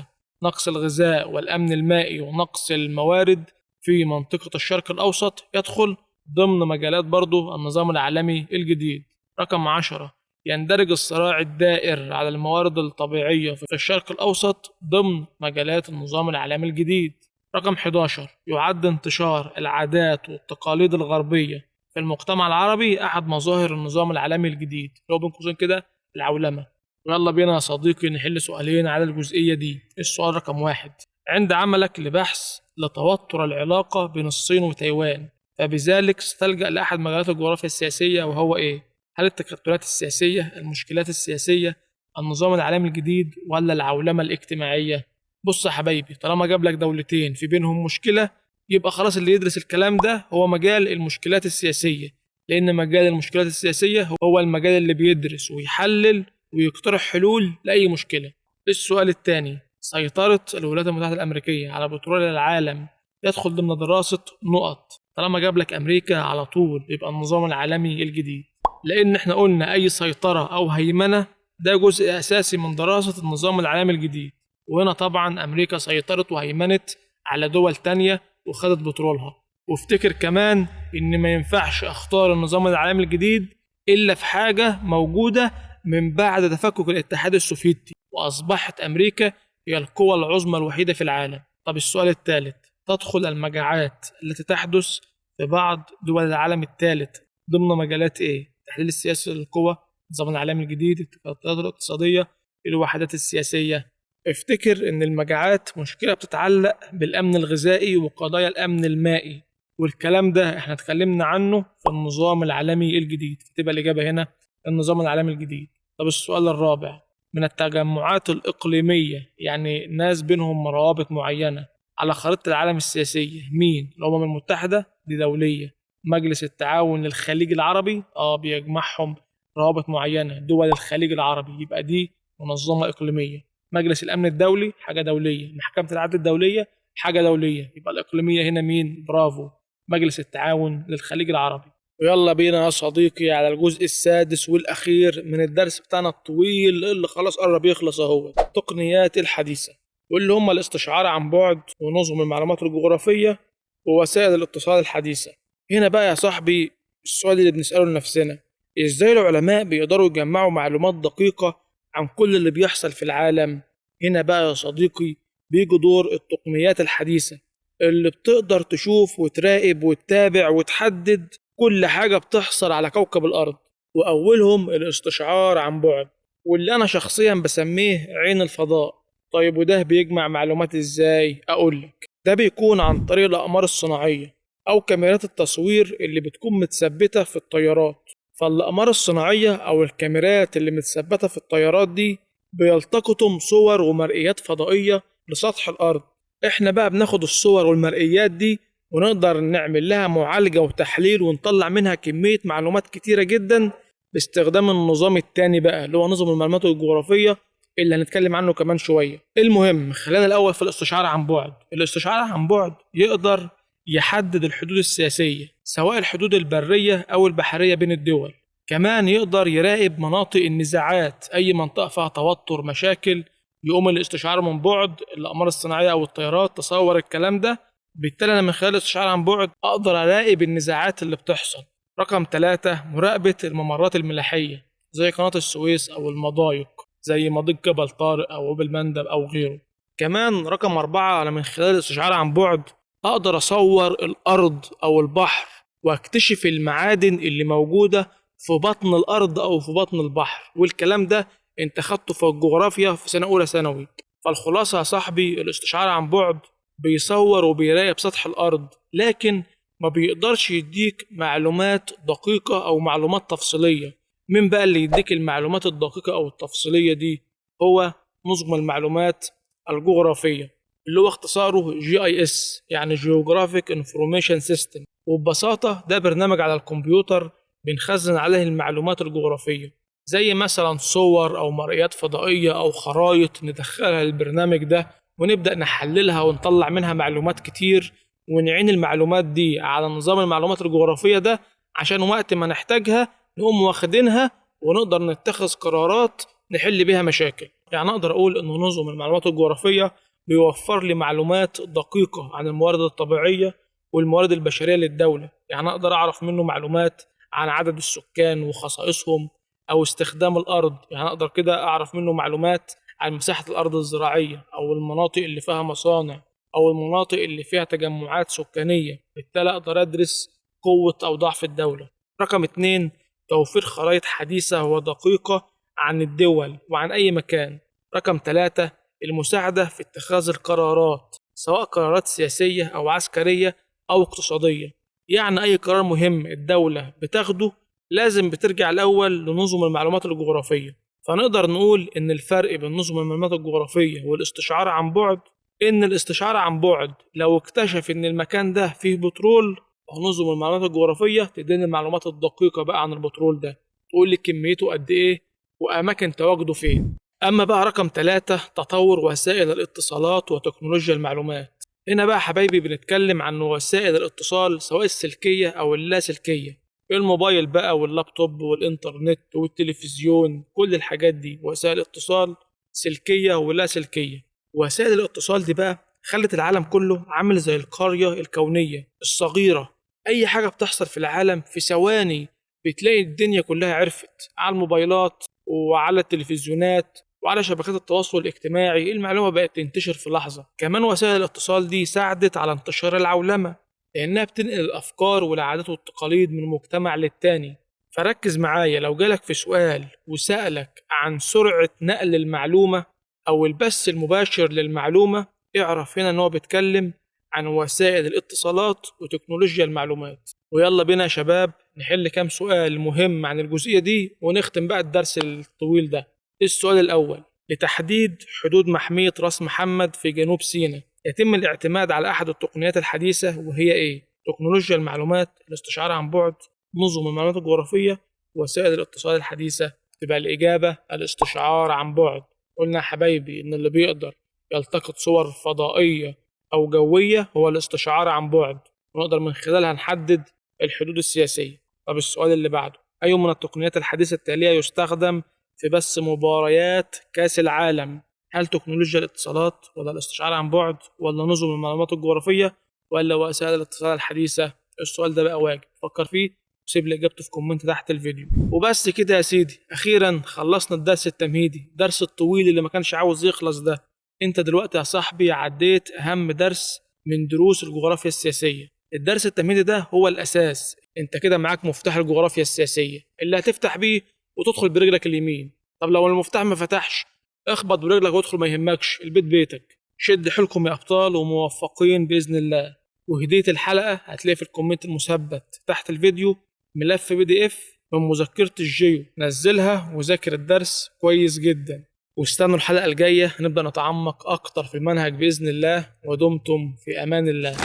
نقص الغذاء والأمن المائي ونقص الموارد في منطقة الشرق الأوسط يدخل ضمن مجالات برضو النظام العالمي الجديد. رقم 10، يندرج الصراع الدائر على الموارد الطبيعية في الشرق الأوسط ضمن مجالات النظام العالمي الجديد. رقم 11، يعد انتشار العادات والتقاليد الغربية في المجتمع العربي أحد مظاهر النظام العالمي الجديد، اللي هو بين قوسين كده العولمة. ويلا بينا يا صديقي نحل سؤالين على الجزئية دي. السؤال رقم 1، عند عملك لبحث لتوتر العلاقة بين الصين وتايوان، فبذلك ستلجأ لأحد مجالات الجغرافيا السياسية، وهو إيه؟ هل التكتلات السياسية، المشكلات السياسية، النظام العالمي الجديد، ولا العولمة الاجتماعية؟ بص يا حبايبي، طالما جاب لك دولتين في بينهم مشكلة، يبقى خلاص اللي يدرس الكلام ده هو مجال المشكلات السياسية، لأن مجال المشكلات السياسية هو المجال اللي بيدرس ويحلل ويقترح حلول لأي مشكلة. السؤال الثاني، سيطرة الولايات المتحدة الأمريكية على بترول العالم يدخل ضمن دراسة نقط. طالما جاب لك أمريكا على طول يبقى النظام العالمي الجديد، لأن احنا قلنا أي سيطرة أو هيمنة ده جزء أساسي من دراسة النظام العالمي الجديد. وهنا طبعا أمريكا سيطرت وهيمنت على دول تانية وخدت بترولها. وافتكر كمان إن ما ينفعش أختار النظام العالمي الجديد إلا في حاجة موجودة من بعد تفكك الاتحاد السوفيتي، وأصبحت أمريكا هي القوى العظمى الوحيدة في العالم. طب السؤال الثالث، تدخل المجاعات التي تحدث في بعض دول العالم الثالث ضمن مجالات إيه؟ تحليل السياسي للقوى، النظام العالمي الجديد، التغيرات الاقتصادية، الوحدات السياسية. افتكر إن المجاعات مشكلة بتتعلق بالأمن الغذائي وقضايا الأمن المائي، والكلام ده احنا اتكلمنا عنه في النظام العالمي الجديد، تبقى الإجابة هنا النظام العالمي الجديد. طب السؤال الرابع، من التجمعات الإقليمية، يعني ناس بينهم روابط معينة على خريطة العالم السياسية، مين؟ الأمم المتحدة دي دولية، مجلس التعاون للخليج العربي بيجمعهم روابط معينة دول الخليج العربي، يبقى دي منظمة إقليمية. مجلس الأمن الدولي حاجة دولية، محكمة العدل الدولية حاجة دولية، يبقى الإقليمية هنا مين؟ برافو، مجلس التعاون للخليج العربي. ويلا بينا يا صديقي على الجزء السادس والأخير من الدرس بتاعنا الطويل اللي خلاص قرب يخلص أهو، التقنيات الحديثة، واللي هم الاستشعار عن بعد ونظم المعلومات الجغرافية ووسائل الاتصال الحديثة. هنا بقى يا صاحبي السؤال اللي بنسأله لنفسنا، إزاي العلماء بيقدروا يجمعوا معلومات دقيقة عن كل اللي بيحصل في العالم؟ هنا بقى يا صديقي بيجي دور التقنيات الحديثة اللي بتقدر تشوف وتراقب وتتابع وتحدد كل حاجة بتحصل على كوكب الأرض، وأولهم الاستشعار عن بعد، واللي أنا شخصيا بسميه عين الفضاء. طيب وده بيجمع معلومات إزاي؟ أقولك، ده بيكون عن طريق الأقمار الصناعية أو كاميرات التصوير اللي بتكون متثبتة في الطيارات. فالأقمار الصناعية أو الكاميرات اللي متثبتة في الطيارات دي بيلتقطوا صور ومرئيات فضائية لسطح الأرض. إحنا بقى بناخد الصور والمرئيات دي ونقدر نعمل لها معالجة وتحليل ونطلع منها كمية معلومات كتيرة جدا باستخدام النظام التاني بقى اللي هو نظم المعلومات الجغرافية اللي هنتكلم عنه كمان شوية. المهم خلينا الأول في الاستشعار عن بعد. الاستشعار عن بعد يقدر يحدد الحدود السياسية سواء الحدود البرية أو البحرية بين الدول. كمان يقدر يراقب مناطق النزاعات، أي منطقة فيها توتر مشاكل يقوم الاستشعار من بعد، الأقمار الصناعية أو الطيارات تصور الكلام ده. بالتالي أنا من خلال الاستشعار عن بعد أقدر أراقب النزاعات اللي بتحصل. رقم 3، مراقبة الممرات الملاحية زي قناة السويس أو المضايق زي مضيق جبل طارق أو باب المندب أو غيره. كمان رقم 4، أنا من خلال الاستشعار عن بعد أقدر أصور الأرض أو البحر وأكتشف المعادن اللي موجودة في بطن الأرض أو في بطن البحر، والكلام ده أنت خدته في الجغرافيا في سنة أولى ثانوي. فالخلاصة يا صاحبي الاستشعار عن بعد بيصور وبيراقب سطح الأرض، لكن ما بيقدرش يديك معلومات دقيقة أو معلومات تفصيلية. مين بقى اللي يديك المعلومات الدقيقة أو التفصيلية دي؟ هو نظم المعلومات الجغرافية اللي هو اختصاره GIS، يعني Geographic Information System. وببساطة ده برنامج على الكمبيوتر بنخزن عليه المعلومات الجغرافية، زي مثلا صور أو مرئيات فضائية أو خرائط ندخلها للبرنامج ده ونبدأ نحللها ونطلع منها معلومات كتير، ونعين المعلومات دي على نظام المعلومات الجغرافية ده عشان وقت ما نحتاجها نقوم واخدينها ونقدر نتخذ قرارات نحل بيها مشاكل. يعني أقدر أقول إن نظم المعلومات الجغرافية بيوفر لي معلومات دقيقة عن الموارد الطبيعية والموارد البشرية للدولة. يعني أقدر أعرف منه معلومات عن عدد السكان وخصائصهم أو استخدام الأرض، يعني أقدر كده أعرف منه معلومات عن مساحة الأرض الزراعية أو المناطق اللي فيها مصانع أو المناطق اللي فيها تجمعات سكانية، بالتالي أقدر أدرس قوة أو ضعف الدولة. رقم 2، توفير خرائط حديثة ودقيقة عن الدول وعن أي مكان. رقم 3، المساعدة في اتخاذ القرارات، سواء قرارات سياسية أو عسكرية أو اقتصادية. يعني أي قرار مهم الدولة بتاخده لازم بترجع الأول لنظم المعلومات الجغرافية. فنقدر نقول إن الفرق بين نظم المعلومات الجغرافية والاستشعار عن بعد، إن الاستشعار عن بعد لو اكتشف إن المكان ده فيه بترول، نظم المعلومات الجغرافية تديني المعلومات الدقيقة بقى عن البترول ده، تقول لي كميته قد إيه وأماكن تواجده فين. أما بقى رقم 3، تطور وسائل الاتصالات وتكنولوجيا المعلومات. هنا بقى حبايبي بنتكلم عن وسائل الاتصال سواء السلكية أو اللاسلكية، الموبايل بقى واللابتوب والإنترنت والتلفزيون، كل الحاجات دي وسائل اتصال سلكية ولا سلكية. وسائل الاتصال دي بقى خلت العالم كله عامل زي القرية الكونية الصغيرة. أي حاجة بتحصل في العالم في ثواني بتلاقي الدنيا كلها عرفت على الموبايلات وعلى التلفزيونات وعلى شبكات التواصل الاجتماعي. المعلومة بقت تنتشر في لحظة. كمان وسائل الاتصال دي ساعدت على انتشار العولمة، لأنها بتنقل الأفكار والعادات والتقاليد من مجتمع للتاني. فركز معايا، لو جالك في سؤال وسألك عن سرعة نقل المعلومة أو البث المباشر للمعلومة، اعرف هنا إن هو بيتكلم عن وسائل الاتصالات وتكنولوجيا المعلومات. ويلا بينا يا شباب نحل كام سؤال مهم عن الجزئية دي ونختم بقى الدرس الطويل ده. السؤال الأول، لتحديد حدود محمية راس محمد في جنوب سيناء يتم الاعتماد على أحد التقنيات الحديثة، وهي إيه؟ تكنولوجيا المعلومات، الاستشعار عن بعد، نظم المعلومات الجغرافية، وسائل الاتصال الحديثة. تبقى الإجابة الاستشعار عن بعد. قلنا يا حبايبي إن اللي بيقدر يلتقط صور فضائية أو جوية هو الاستشعار عن بعد، ونقدر من خلالها نحدد الحدود السياسية. طب السؤال اللي بعده، أي من التقنيات الحديثة التالية يستخدم في بث مباريات كأس العالم؟ هل تكنولوجيا الاتصالات ولا الاستشعار عن بعد ولا نظم المعلومات الجغرافية ولا وسائل الاتصال الحديثة؟ السؤال ده بقى واجب فكر فيه وسيب لي اجابته في كومنت تحت الفيديو. وبس كده يا سيدي، اخيرا خلصنا الدرس التمهيدي، الدرس الطويل اللي ما كانش عاوز يخلص ده. انت دلوقتي يا صاحبي عديت اهم درس من دروس الجغرافيا السياسية. الدرس التمهيدي ده هو الاساس. انت كده معاك مفتاح الجغرافيا السياسية اللي هتفتح بيه وتدخل برجلك اليمين. طب لو المفتاح ما فتحش، اخبط برجلك وادخل، ما يهمكش، البيت بيتك. شد حيلكم يا ابطال وموفقين باذن الله. وهدية الحلقة هتلاقي في الكومنت المثبت تحت الفيديو ملف PDF من مذكرة الجيو، نزلها وذاكر الدرس كويس جدا. واستنوا الحلقة الجاية هنبدأ نتعمق أكتر في المنهج بإذن الله. ودمتم في أمان الله.